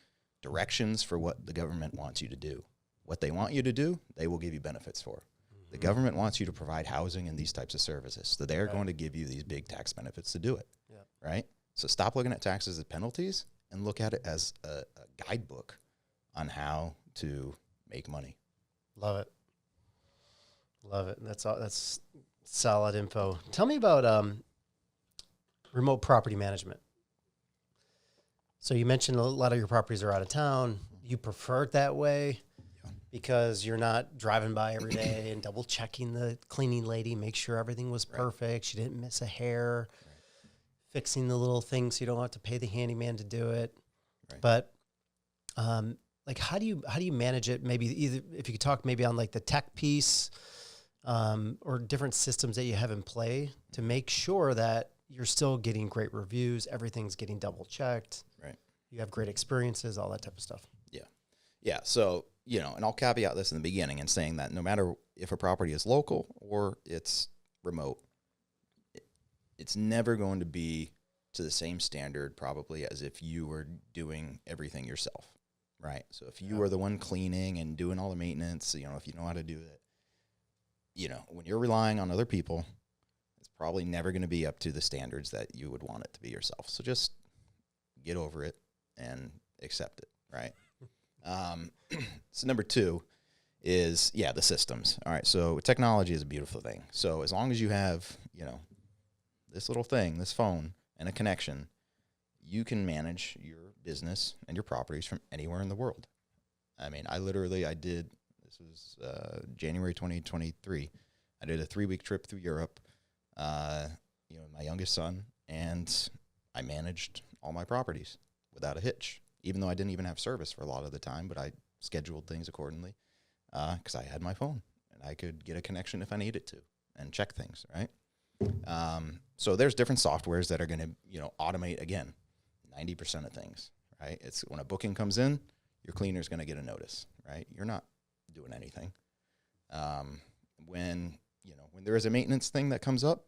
directions for what the government wants you to do. What they want you to do, they will give you benefits for. Mm-hmm. The government wants you to provide housing and these types of services, so they're going to give you these big tax benefits to do it. Yeah. Right? So stop looking at taxes as penalties and look at it as a guidebook on how to make money. Love it. Love it. That's solid info. Tell me about remote property management. So you mentioned a lot of your properties are out of town. You prefer it that way because you're not driving by every day and double checking the cleaning lady, make sure everything was perfect. She didn't miss a hair. Fixing the little things so you don't have to pay the handyman to do it. Right. But how do you manage it? Maybe either if you could talk maybe on the tech piece or different systems that you have in play to make sure that you're still getting great reviews, everything's getting double checked. Right. You have great experiences, all that type of stuff. Yeah. So, and I'll caveat this in the beginning in saying that no matter if a property is local or it's remote, it's never going to be to the same standard probably as if you were doing everything yourself, right? So if you are the one cleaning and doing all the maintenance, if you know how to do it, when you're relying on other people, it's probably never going to be up to the standards that you would want it to be yourself. So just get over it and accept it, right? So number 2 is, the systems. All right, so technology is a beautiful thing. So as long as you have, this little thing, this phone, and a connection, you can manage your business and your properties from anywhere in the world. I mean, this was January 2023. I did a 3-week trip through Europe, my youngest son, and I managed all my properties without a hitch, even though I didn't even have service for a lot of the time, but I scheduled things accordingly because I had my phone and I could get a connection if I needed to and check things, right? So there's different softwares that are going to, automate, again, 90% of things, right? It's when a booking comes in, your cleaner's going to get a notice, right? You're not doing anything. When there is a maintenance thing that comes up,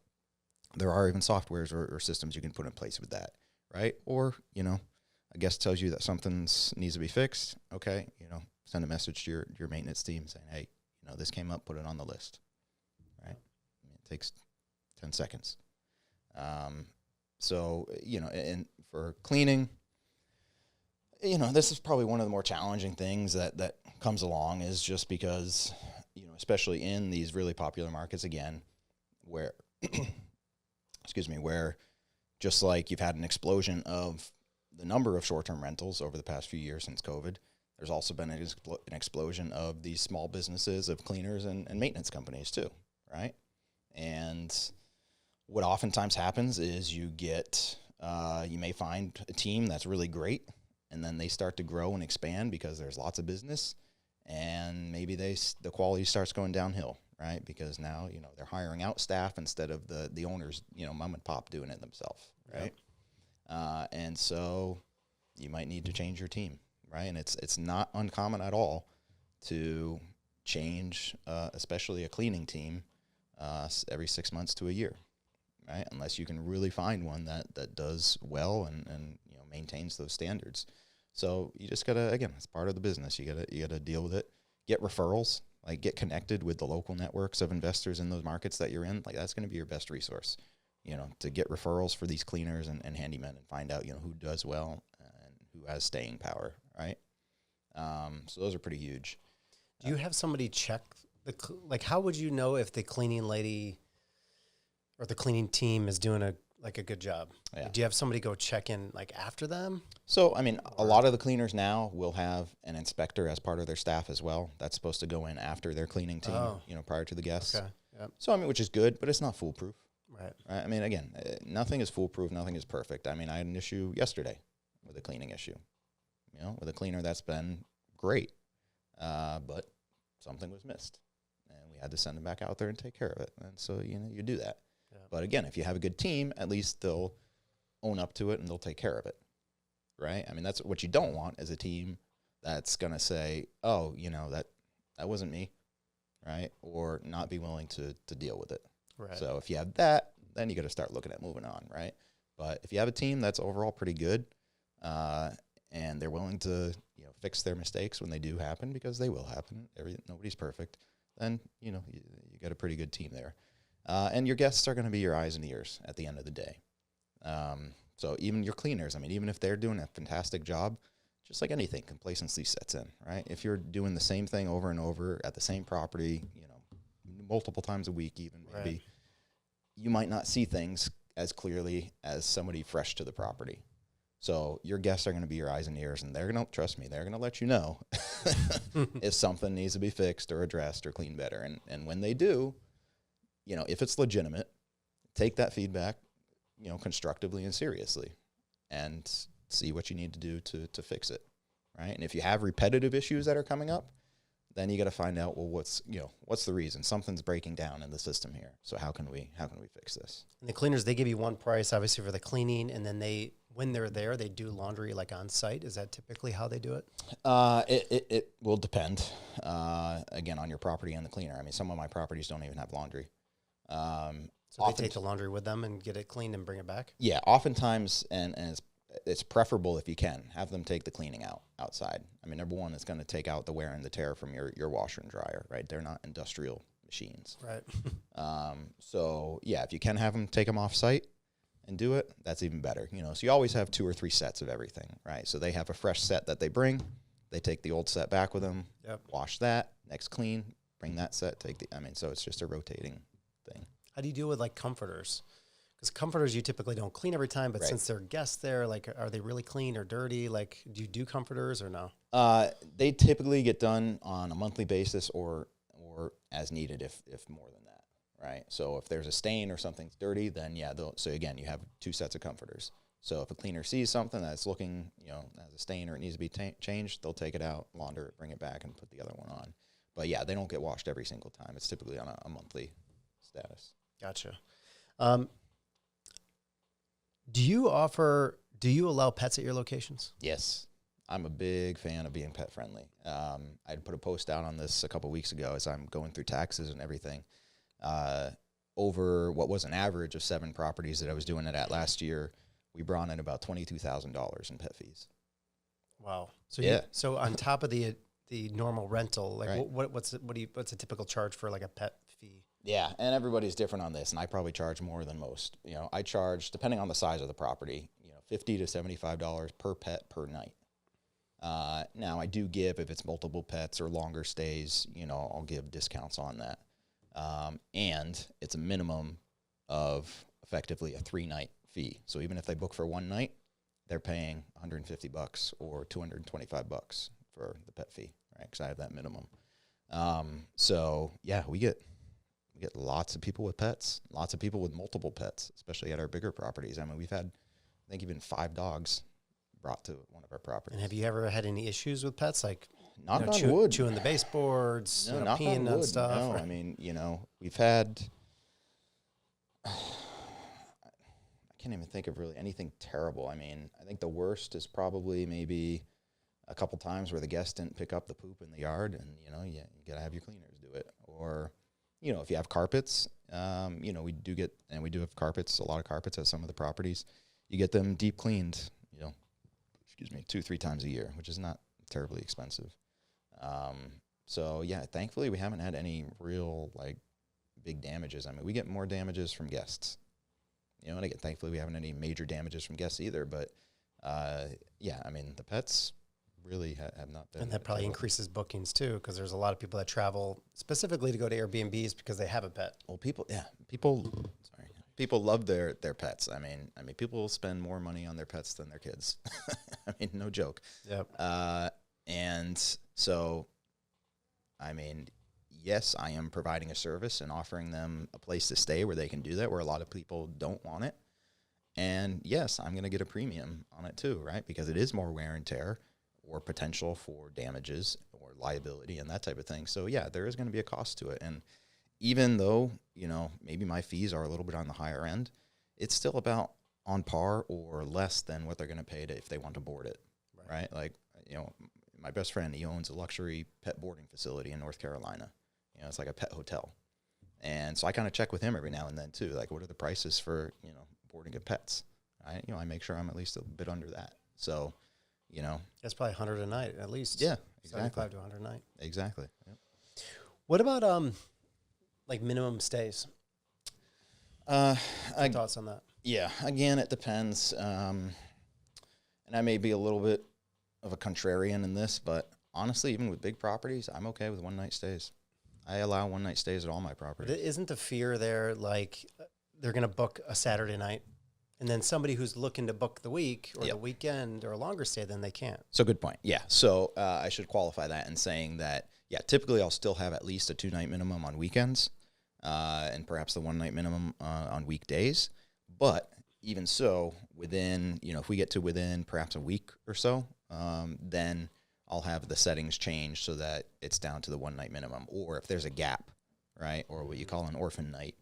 there are even softwares or systems you can put in place with that, right? Or, a guest tells you that something needs to be fixed. Okay, send a message to your maintenance team saying, hey, this came up, put it on the list, right? It takes 10 seconds. So, and for cleaning, this is probably one of the more challenging things that comes along is just because, especially in these really popular markets, again, where, where just like you've had an explosion of the number of short-term rentals over the past few years since COVID, there's also been an explosion of these small businesses of cleaners and maintenance companies too, right? And what oftentimes happens is you may find a team that's really great, and then they start to grow and expand because there's lots of business, and maybe the quality starts going downhill, right? Because now, they're hiring out staff instead of the owners, mom and pop doing it themselves, right? Yep. And so you might need to change your team, right? And it's not uncommon at all to change, especially a cleaning team, every 6 months to a year, right? Unless you can really find one that does well and maintains those standards. So you just gotta, again, it's part of the business. You gotta deal with it. Get referrals, like get connected with the local networks of investors in those markets that you're in. Like that's gonna be your best resource, to get referrals for these cleaners and handymen and find out, who does well and who has staying power, right? So those are pretty huge. Do you have somebody check how would you know if the cleaning lady or the cleaning team is doing a good job? Yeah. Do you have somebody go check in after them? So, a lot of the cleaners now will have an inspector as part of their staff as well. That's supposed to go in after their cleaning team, prior to the guests. Okay. Yep. So, which is good, but it's not foolproof. Right. Again, nothing is foolproof. Nothing is perfect. I had an issue yesterday with a cleaning issue, with a cleaner that's been great, but something was missed, and we had to send them back out there and take care of it. And so, you do that. Yeah. But again, if you have a good team, at least they'll own up to it and they'll take care of it, right? That's what you don't want is a team that's going to say, oh, that wasn't me, right? Or not be willing to deal with it. Right. So if you have that, then you got to start looking at moving on, right? But if you have a team that's overall pretty good, and they're willing to fix their mistakes when they do happen, because they will happen. Nobody's perfect. Then you got a pretty good team there, and your guests are going to be your eyes and ears at the end of the day. So even your cleaners, even if they're doing a fantastic job, just like anything, complacency sets in, right? If you're doing the same thing over and over at the same property, multiple times a week, even maybe, right, you might not see things as clearly as somebody fresh to the property. So your guests are going to be your eyes and ears, and they're going to, trust me, they're going to let you know if something needs to be fixed or addressed or cleaned better. And when they do, if it's legitimate, take that feedback, constructively and seriously, and see what you need to do to fix it, right? And if you have repetitive issues that are coming up, then you got to find out, well, what's the reason? Something's breaking down in the system here. So how can we fix this? And the cleaners, they give you one price, obviously, for the cleaning, and then when they're there, they do laundry like on site. Is that typically how they do it? It will depend, again, on your property and the cleaner. I mean, some of my properties don't even have laundry. So they take the laundry with them and get it cleaned and bring it back? Yeah, oftentimes, and it's preferable if you can, have them take the cleaning outside. I mean, number one, it's going to take out the wear and the tear from your washer and dryer, right? They're not industrial machines. Right. So, yeah, if you can have them take them off site and do it, that's even better. So you always have 2 or 3 sets of everything, right? So they have a fresh set that they bring. They take the old set back with them, wash that, next clean, bring that set, so it's just a rotating thing. How do you deal with like comforters? Because comforters you typically don't clean every time, but since they're guests there, like, are they really clean or dirty? Like, do you do comforters or no? They typically get done on a monthly basis or as needed if more than that, right? So if there's a stain or something's dirty, then so again, you have 2 sets of comforters. So if a cleaner sees something that's looking, has a stain or it needs to be changed, they'll take it out, launder it, bring it back, and put the other one on. But yeah, they don't get washed every single time. It's typically on a monthly status. Gotcha. Do you allow pets at your locations? Yes. I'm a big fan of being pet friendly. I'd put a post out on this a couple weeks ago as I'm going through taxes and everything. Over what was an average of 7 properties that I was doing it at last year, we brought in about $22,000 in pet fees. Wow. So so on top of the normal rental, like what's a typical charge for like a pet fee? Yeah, and everybody's different on this, and I probably charge more than most. I charge, depending on the size of the property, $50 to $75 per pet per night. Now I do give, if it's multiple pets or longer stays, I'll give discounts on that. And it's a minimum of effectively a 3-night fee. So even if they book for 1 night, they're paying $150 or $225 for the pet fee, right? Because I have that minimum. So yeah, we get lots of people with pets, lots of people with multiple pets, especially at our bigger properties. I mean, we've had, I think, even 5 dogs brought to one of our properties. And have you ever had any issues with pets, like wood, chewing the baseboards, not peeing on stuff? No, I mean, we've had. I can't even think of really anything terrible. I mean, I think the worst is probably maybe a couple times where the guest didn't pick up the poop in the yard, and you gotta have your cleaners do it. Or, if you have carpets, we do have carpets, a lot of carpets at some of the properties. You get them deep cleaned, 2-3 times a year, which is not terribly expensive. So yeah, thankfully we haven't had any real big damages. I mean, we get more damages from guests. And again, thankfully we haven't any major damages from guests either. But yeah, I mean, the pets really have not been. And that probably increases bookings too, because there's a lot of people that travel specifically to go to Airbnbs because they have a pet. Well, people love their pets. I mean, people spend more money on their pets than their kids. I mean, no joke. Yep. And so, I mean, yes, I am providing a service and offering them a place to stay where they can do that, where a lot of people don't want it. And yes, I'm going to get a premium on it too, right? Because it is more wear and tear or potential for damages or liability and that type of thing. So yeah, there is going to be a cost to it. And even though, maybe my fees are a little bit on the higher end, it's still about on par or less than what they're going to pay if they want to board it, right? Like, my best friend, he owns a luxury pet boarding facility in North Carolina. It's like a pet hotel. And so I kind of check with him every now and then too, like what are the prices for, boarding of pets? I make sure I'm at least a bit under that. So, That's probably $100 a night at least. Yeah, exactly. 75 to $100 a night. Exactly. Yep. What about minimum stays? Thoughts on that? Yeah, again, it depends. And I may be a little bit of a contrarian in this, but honestly, even with big properties, I'm okay with 1-night stays. I allow 1-night stays at all my properties. But isn't the fear there like they're going to book a Saturday night, and then somebody who's looking to book the week or the weekend or a longer stay, then they can't? So good point. Yeah. So I should qualify that in saying that, yeah, typically I'll still have at least a 2-night minimum on weekends and perhaps the 1-night minimum on weekdays. But even so, within, if we get to within perhaps a week or so, then I'll have the settings change so that it's down to the 1 night minimum. Or if there's a gap, right, or what you call an orphan night,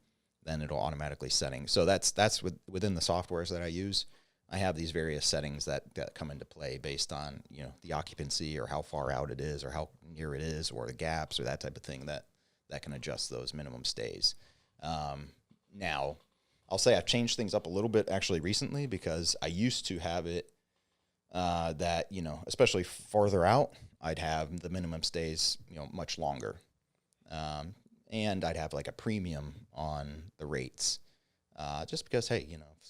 then it'll automatically setting. So that's within the softwares that I use. I have these various settings that come into play based on, you know, the occupancy or how far out it is or how near it is or the gaps or that type of thing that can adjust those minimum stays. Now, I'll say I've changed things up a little bit actually recently, because I used to have it that, you know, especially farther out, I'd have the minimum stays, you know, much longer. And I'd have like a premium on the rates, just because, hey, you know, if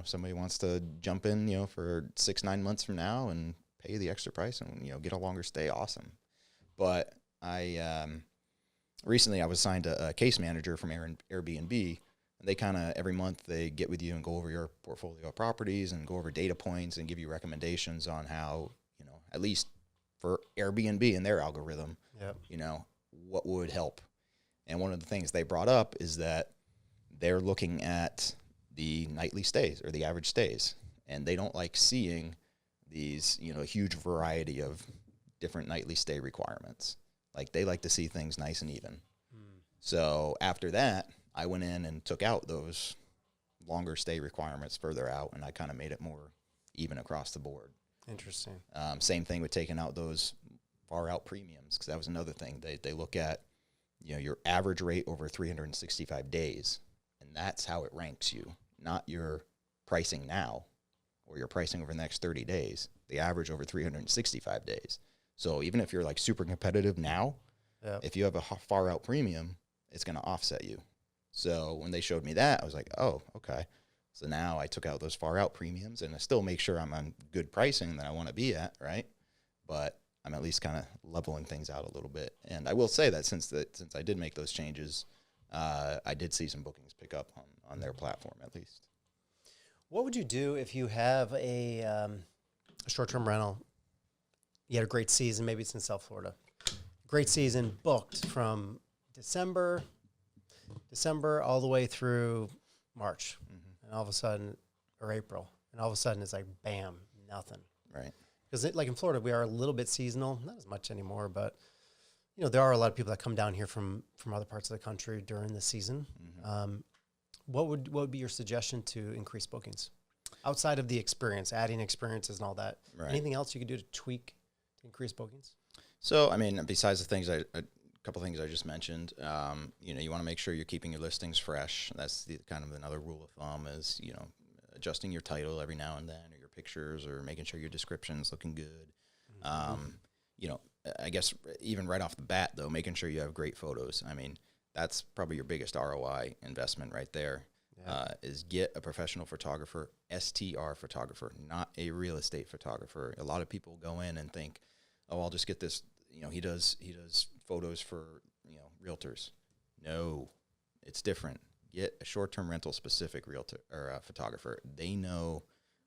somebody wants to jump in, you know, for 6-9 months from now and pay the extra price and, you know, get a longer stay, awesome. But recently I was assigned a case manager from Airbnb, and they kind of every month they get with you and go over your portfolio of properties and go over data points and give you recommendations on how, you know, at least for Airbnb and their algorithm, you know, what would help. And one of the things they brought up is that they're looking at the nightly stays or the average stays, and they don't like seeing these, you know, huge variety of different nightly stay requirements. Like, they like to see things nice and even. So after that, I went in and took out those longer stay requirements further out, and I kind of made it more even across the board. Interesting. Same thing with taking out those far out premiums, because that was another thing. They look at, you know, your average rate over 365 days, and that's how it ranks you, not your pricing now or your pricing over the next 30 days, the average over 365 days. So even if you're like super competitive now, if you have a far out premium, it's going to offset you. So when they showed me that, I was like, oh, okay. So now I took out those far out premiums, and I still make sure I'm on good pricing that I want to be at, right? But I'm at least kind of leveling things out a little bit. And I will say that since I did make those changes, I did see some bookings pick up on their platform at least. What would you do if you have a short-term rental? You had a great season, maybe it's in South Florida. Great season, booked from December all the way through March, and all of a sudden, or April, and all of a sudden it's like, bam, nothing. Right. Because like in Florida, we are a little bit seasonal, not as much anymore, but you know, there are a lot of people that come down here from other parts of the country during the season. What would be your suggestion to increase bookings outside of the experience, adding experiences and all that? Right. Anything else you could do to tweak to increase bookings? So, I mean, besides the things a couple things I just mentioned, you know, you want to make sure you're keeping your listings fresh. That's the kind of another rule of thumb is, you know, adjusting your title every now and then, or your pictures, or making sure your description's looking good. You know, I guess even right off the bat, though, making sure you have great photos. I mean, that's probably your biggest ROI investment right there. Is get a professional photographer, STR photographer, not a real estate photographer. A lot of people go in and think, oh, I'll just get this, you know, he does photos for, you know, realtors. No, it's different. Get a short-term rental specific realtor or photographer. They know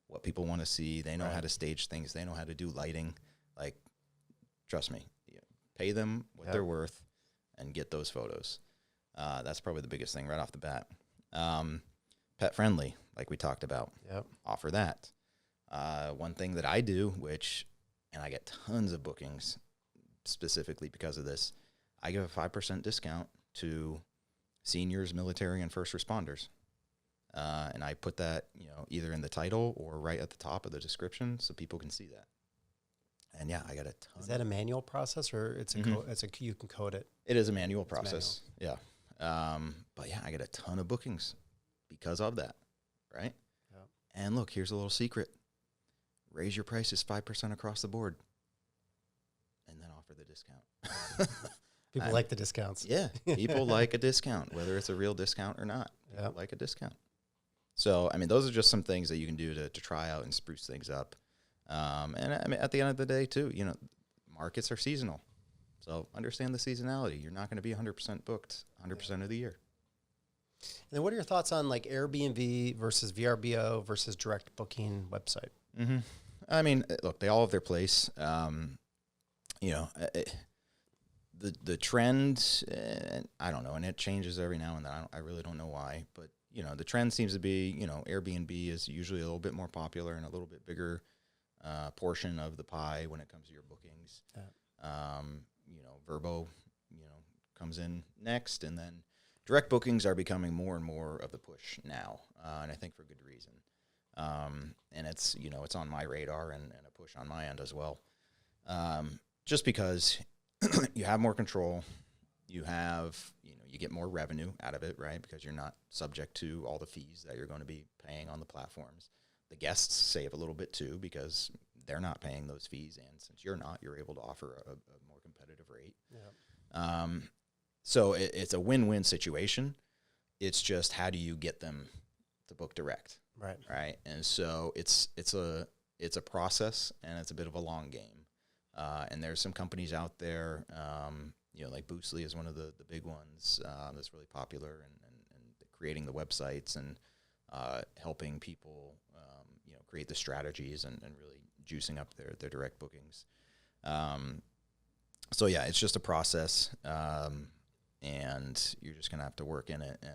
what people want to see. They know how to stage things. They know how to do lighting. Like, trust me, pay them what they're worth and get those photos. That's probably the biggest thing right off the bat. Pet friendly, like we talked about. Offer that. One thing that I do, and I get tons of bookings specifically because of this, I give a 5% discount to seniors, military, and first responders. And I put that, you know, either in the title or right at the top of the description so people can see that. And yeah, I got a ton. Is that a manual process, or it's you can code it? It is a manual process. Yeah. But yeah, I get a ton of bookings because of that. Right. And look, here's a little secret. Raise your prices 5% across the board and then offer the discount. People like the discounts. Yeah. People like a discount, whether it's a real discount or not. People like a discount. So, I mean, those are just some things that you can do to try out and spruce things up. And I mean, at the end of the day too, you know, markets are seasonal. So understand the seasonality. You're not going to be 100% booked 100% of the year. And then what are your thoughts on like Airbnb versus VRBO versus direct booking website? I mean, look, they all have their place. You know, the trend, I don't know, and it changes every now and then. I really don't know why, but you know, the trend seems to be, you know, Airbnb is usually a little bit more popular and a little bit bigger portion of the pie when it comes to your bookings. VRBO, comes in next, and then direct bookings are becoming more and more of the push now, and I think for good reason. And it's, it's on my radar and a push on my end as well. Just because you have more control, you have, you get more revenue out of it, right? Because you're not subject to all the fees that you're going to be paying on the platforms. The guests save a little bit too, because they're not paying those fees. And since you're not, you're able to offer a more competitive rate. Yeah. So it's a win-win situation. It's just, how do you get them to book direct? Right. Right. And so it's a process, and it's a bit of a long game. And there's some companies out there, like Boostly is one of the big ones that's really popular, and creating the websites and helping people, create the strategies and really juicing up their direct bookings. So yeah, it's just a process, and you're just gonna have to work in it, and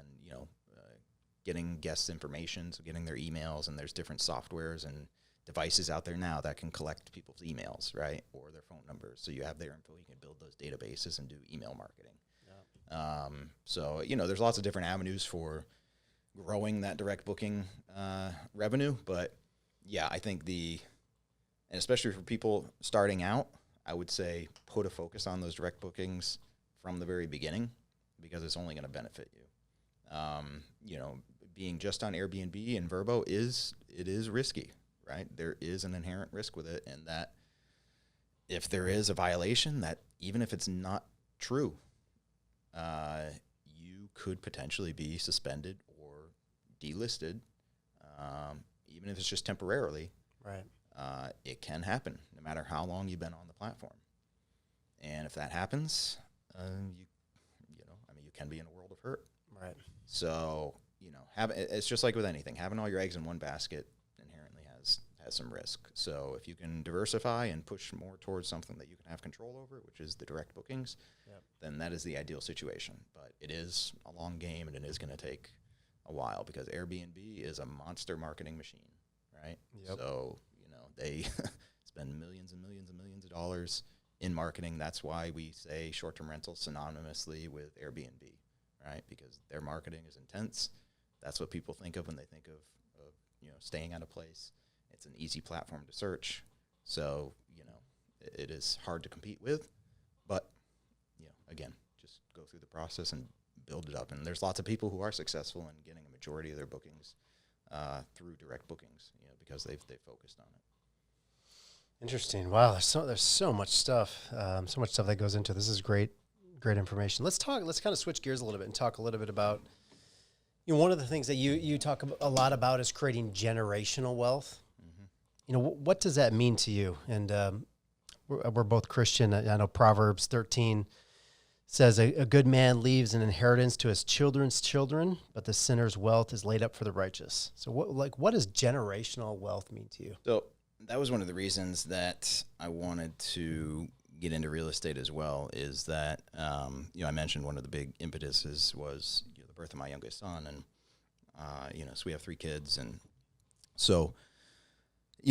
getting guests' information, so getting their emails, and there's different softwares and devices out there now that can collect people's emails, right, or their phone numbers. So you have their info, you can build those databases and do email marketing. Yeah. So there's lots of different avenues for growing that direct booking revenue, but yeah, I think and especially for people starting out, I would say put a focus on those direct bookings from the very beginning, because it's only going to benefit you. Being just on Airbnb and VRBO is risky, right? There is an inherent risk with it, and that if there is a violation, that even if it's not true, you could potentially be suspended or delisted, even if it's just temporarily. Right. It can happen no matter how long you've been on the platform. And if that happens, you can be in a world of hurt. Right. So, it's just like with anything. Having all your eggs in one basket inherently has some risk. So if you can diversify and push more towards something that you can have control over, which is the direct bookings, yep, then that is the ideal situation. But it is a long game, and it is going to take a while, because Airbnb is a monster marketing machine, right? Yep. So, they spend millions and millions and millions of dollars in marketing. That's why we say short-term rentals synonymously with Airbnb, right? Because their marketing is intense. That's what people think of when they think of staying at a place. It's an easy platform to search. So, it is hard to compete with. But, again, just go through the process and build it up. And there's lots of people who are successful in getting a majority of their bookings through direct bookings, because they've focused on it. Interesting. Wow, there's so much stuff, that goes into this. Is great information. Let's kind of switch gears a little bit and talk a little bit about, one of the things that you talk a lot about is creating generational wealth. Mm-hmm. What does that mean to you? And we're both Christian. I know Proverbs 13 says a good man leaves an inheritance to his children's children, but the sinner's wealth is laid up for the righteous. So what does generational wealth mean to you? So that was one of the reasons that I wanted to get into real estate as well, is that, I mentioned one of the big impetuses was the birth of my youngest son. And, so we have 3 kids. And so,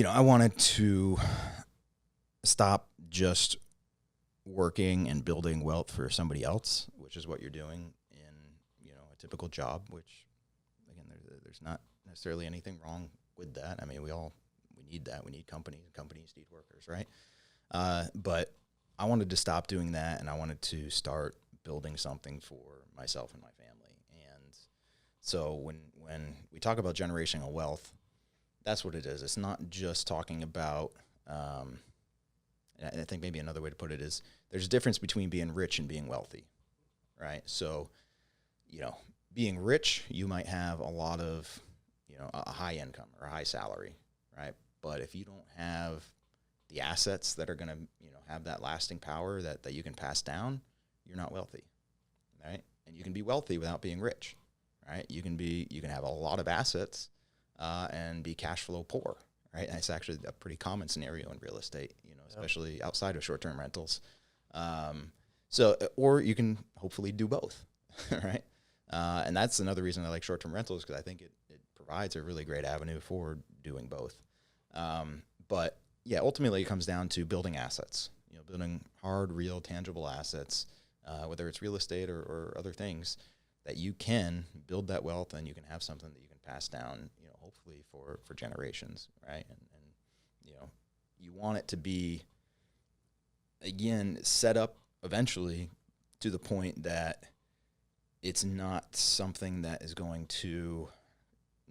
I wanted to stop just working and building wealth for somebody else, which is what you're doing in, a typical job, which, again, there's not necessarily anything wrong with that. I mean, we need that. We need companies, and companies need workers, right? But I wanted to stop doing that, and I wanted to start building something for myself and my family. And so when we talk about generational wealth, that's what it is. It's not just talking about, I think maybe another way to put it is, there's a difference between being rich and being wealthy, right? So, being rich, you might have a lot of, a high income or a high salary, right? But if you don't have the assets that are going to, have that lasting power that you can pass down, you're not wealthy, right? And you can be wealthy without being rich, right? You can have a lot of assets and be cash flow poor, right? And it's actually a pretty common scenario in real estate, especially outside of short-term rentals. Or you can hopefully do both, right? And that's another reason I like short-term rentals, because I think it provides a really great avenue for doing both. But ultimately it comes down to building assets, building hard, real, tangible assets, whether it's real estate or other things, that you can build that wealth and you can have something that you can pass down, hopefully for generations, right? And you want it to be, again, set up eventually to the point that it's not something that is going to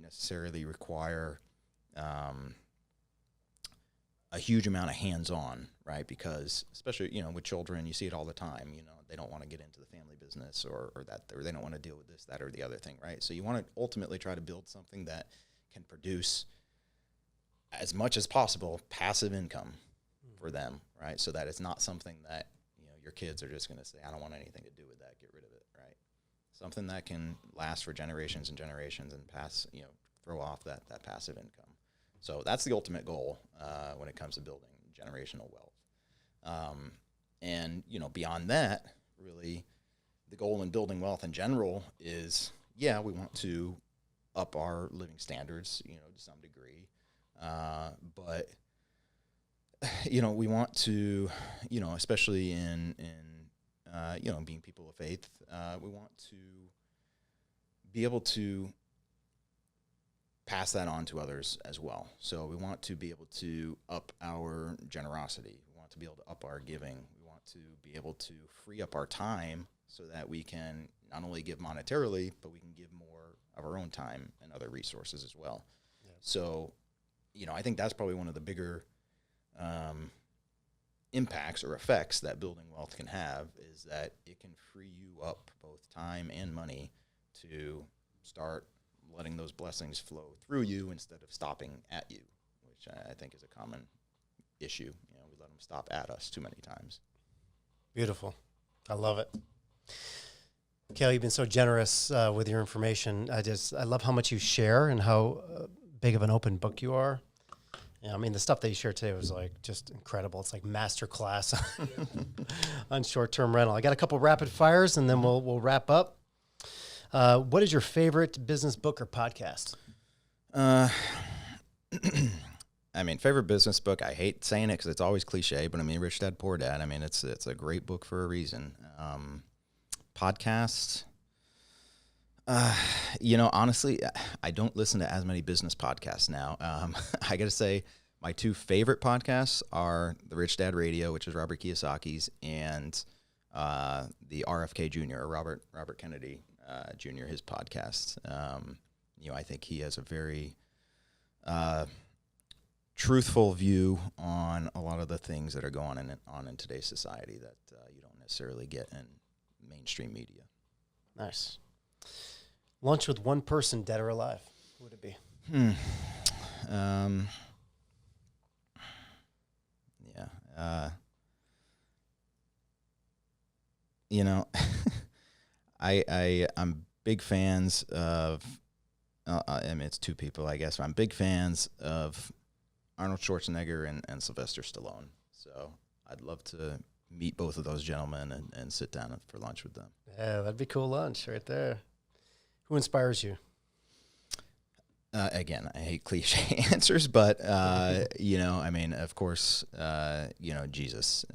necessarily require a huge amount of hands-on, right? Because especially, with children, you see it all the time, they don't want to get into the family business or they don't want to deal with this, that, or the other thing, right? So you want to ultimately try to build something that can produce as much as possible passive income for them, right? So that it's not something that, your kids are just going to say, I don't want anything to do with that, get rid of it, right? Something that can last for generations and generations and pass, throw off that passive income. So that's the ultimate goal when it comes to building generational wealth. And, beyond that, really, the goal in building wealth in general is, we want to up our living standards, to some degree. But, we want to, especially in being people of faith, we want to be able to pass that on to others as well. So we want to be able to up our generosity. We want to be able to up our giving. We want to be able to free up our time so that we can not only give monetarily, but we can give more of our own time and other resources as well. Yeah. So, I think that's probably one of the bigger impacts or effects that building wealth can have, is that it can free you up both time and money to start letting those blessings flow through you instead of stopping at you, which I think is a common issue. We let them stop at us too many times. Beautiful. I love it. Cale, you've been so generous with your information. I love how much you share and how big of an open book you are. The stuff that you shared today was just incredible. It's like masterclass on short-term rental. I got a couple rapid fires and then we'll wrap up. What is your favorite business book or podcast? Favorite business book, I hate saying it because it's always cliche, but Rich Dad, Poor Dad. It's a great book for a reason. Podcast, honestly, I don't listen to as many business podcasts now. I got to say, my two favorite podcasts are the Rich Dad Radio, which is Robert Kiyosaki's, and the RFK Jr., or Robert Kennedy Jr., his podcast. I think he has a very truthful view on a lot of the things that are going on in today's society that you don't necessarily get in mainstream media. Nice. Lunch with one person, dead or alive, who would it be? I'm big fans of, it's two people, I guess. I'm big fans of Arnold Schwarzenegger and Sylvester Stallone. So I'd love to meet both of those gentlemen and sit down for lunch with them. Yeah, that'd be cool lunch right there. Who inspires you? Again, I hate cliche answers, but, of course, Jesus.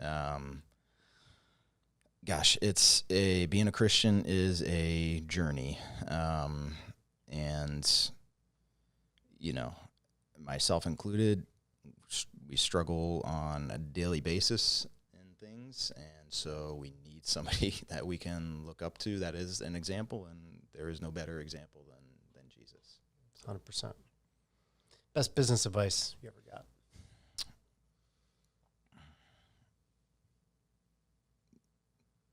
Being a Christian is a journey. And, myself included, we struggle on a daily basis in things. And so we need somebody that we can look up to that is an example. And there is no better example than Jesus. 100%. Best business advice you ever got?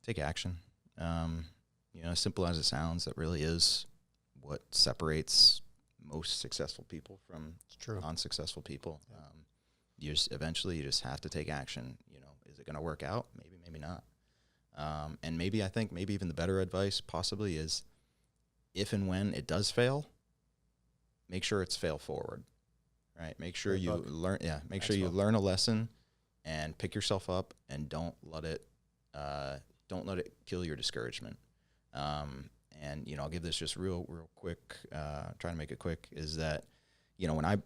Take action. As simple as it sounds, that really is what separates most successful people from unsuccessful people. Yeah. Eventually you just have to take action. Is it going to work out? Maybe not. And maybe even the better advice possibly is, if and when it does fail, make sure it's fail forward, right? Make sure you learn. Yeah, make sure you learn a lesson, and pick yourself up, and don't let it kill your discouragement. And I'll give this just real quick. Trying to make it quick is that, when I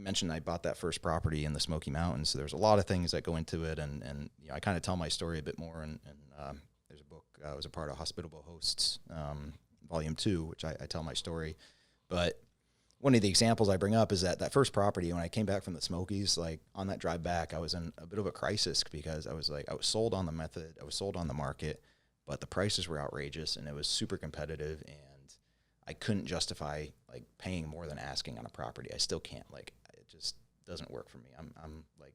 mentioned I bought that first property in the Smoky Mountains. So there's a lot of things that go into it, and I kind of tell my story a bit more. And there's a book. I was a part of Hospitable Hosts, Volume 2, which I tell my story. But one of the examples I bring up is that first property, when I came back from the Smokies, like on that drive back, I was in a bit of a crisis because I was sold on the method, I was sold on the market, but the prices were outrageous and it was super competitive, and I couldn't justify like paying more than asking on a property. I still can't. Like, it just doesn't work for me. I'm like,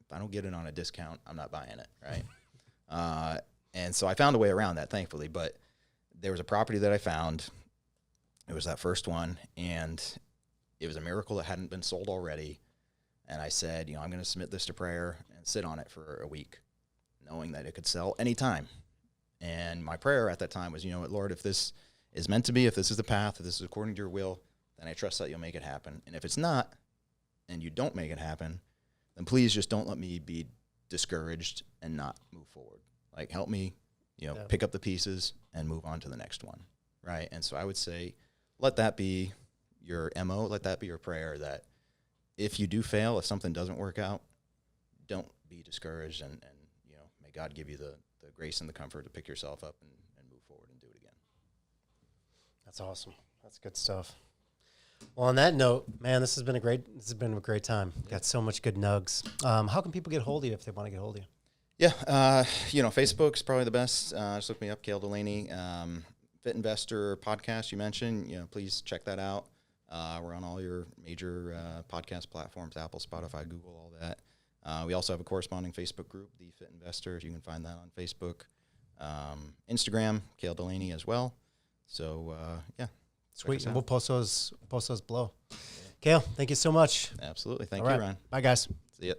if I don't get it on a discount, I'm not buying it, right? And so I found a way around that, thankfully. But there was a property that I found. It was that first one, and it was a miracle that hadn't been sold already. And I said, I'm going to submit this to prayer and sit on it for a week, knowing that it could sell anytime. And my prayer at that time was, Lord, if this is meant to be, if this is the path, if this is according to your will, then I trust that you'll make it happen. And if it's not, and you don't make it happen, then please just don't let me be discouraged and not move forward. Like, help me, pick up the pieces and move on to the next one, right? And so I would say, let that be your MO, let that be your prayer, that if you do fail, if something doesn't work out, don't be discouraged, and may God give you the grace and the comfort to pick yourself up and move forward and do it again. That's awesome. That's good stuff. Well, on that note, man, this has been a great time. Yeah. Got so much good nugs. How can people get hold of you if they want to get hold of you? Yeah, Facebook's probably the best. Just look me up, Cale Delaney. Fit Investor podcast you mentioned, please check that out. We're on all your major podcast platforms, Apple, Spotify, Google, all that. We also have a corresponding Facebook group, The Fit Investor. You can find that on Facebook. Instagram, Cale Delaney as well. So, yeah. Sweet. And we'll post those below. Yeah. Cale, thank you so much. Absolutely. Thank you, Ryan. Bye, guys. See ya.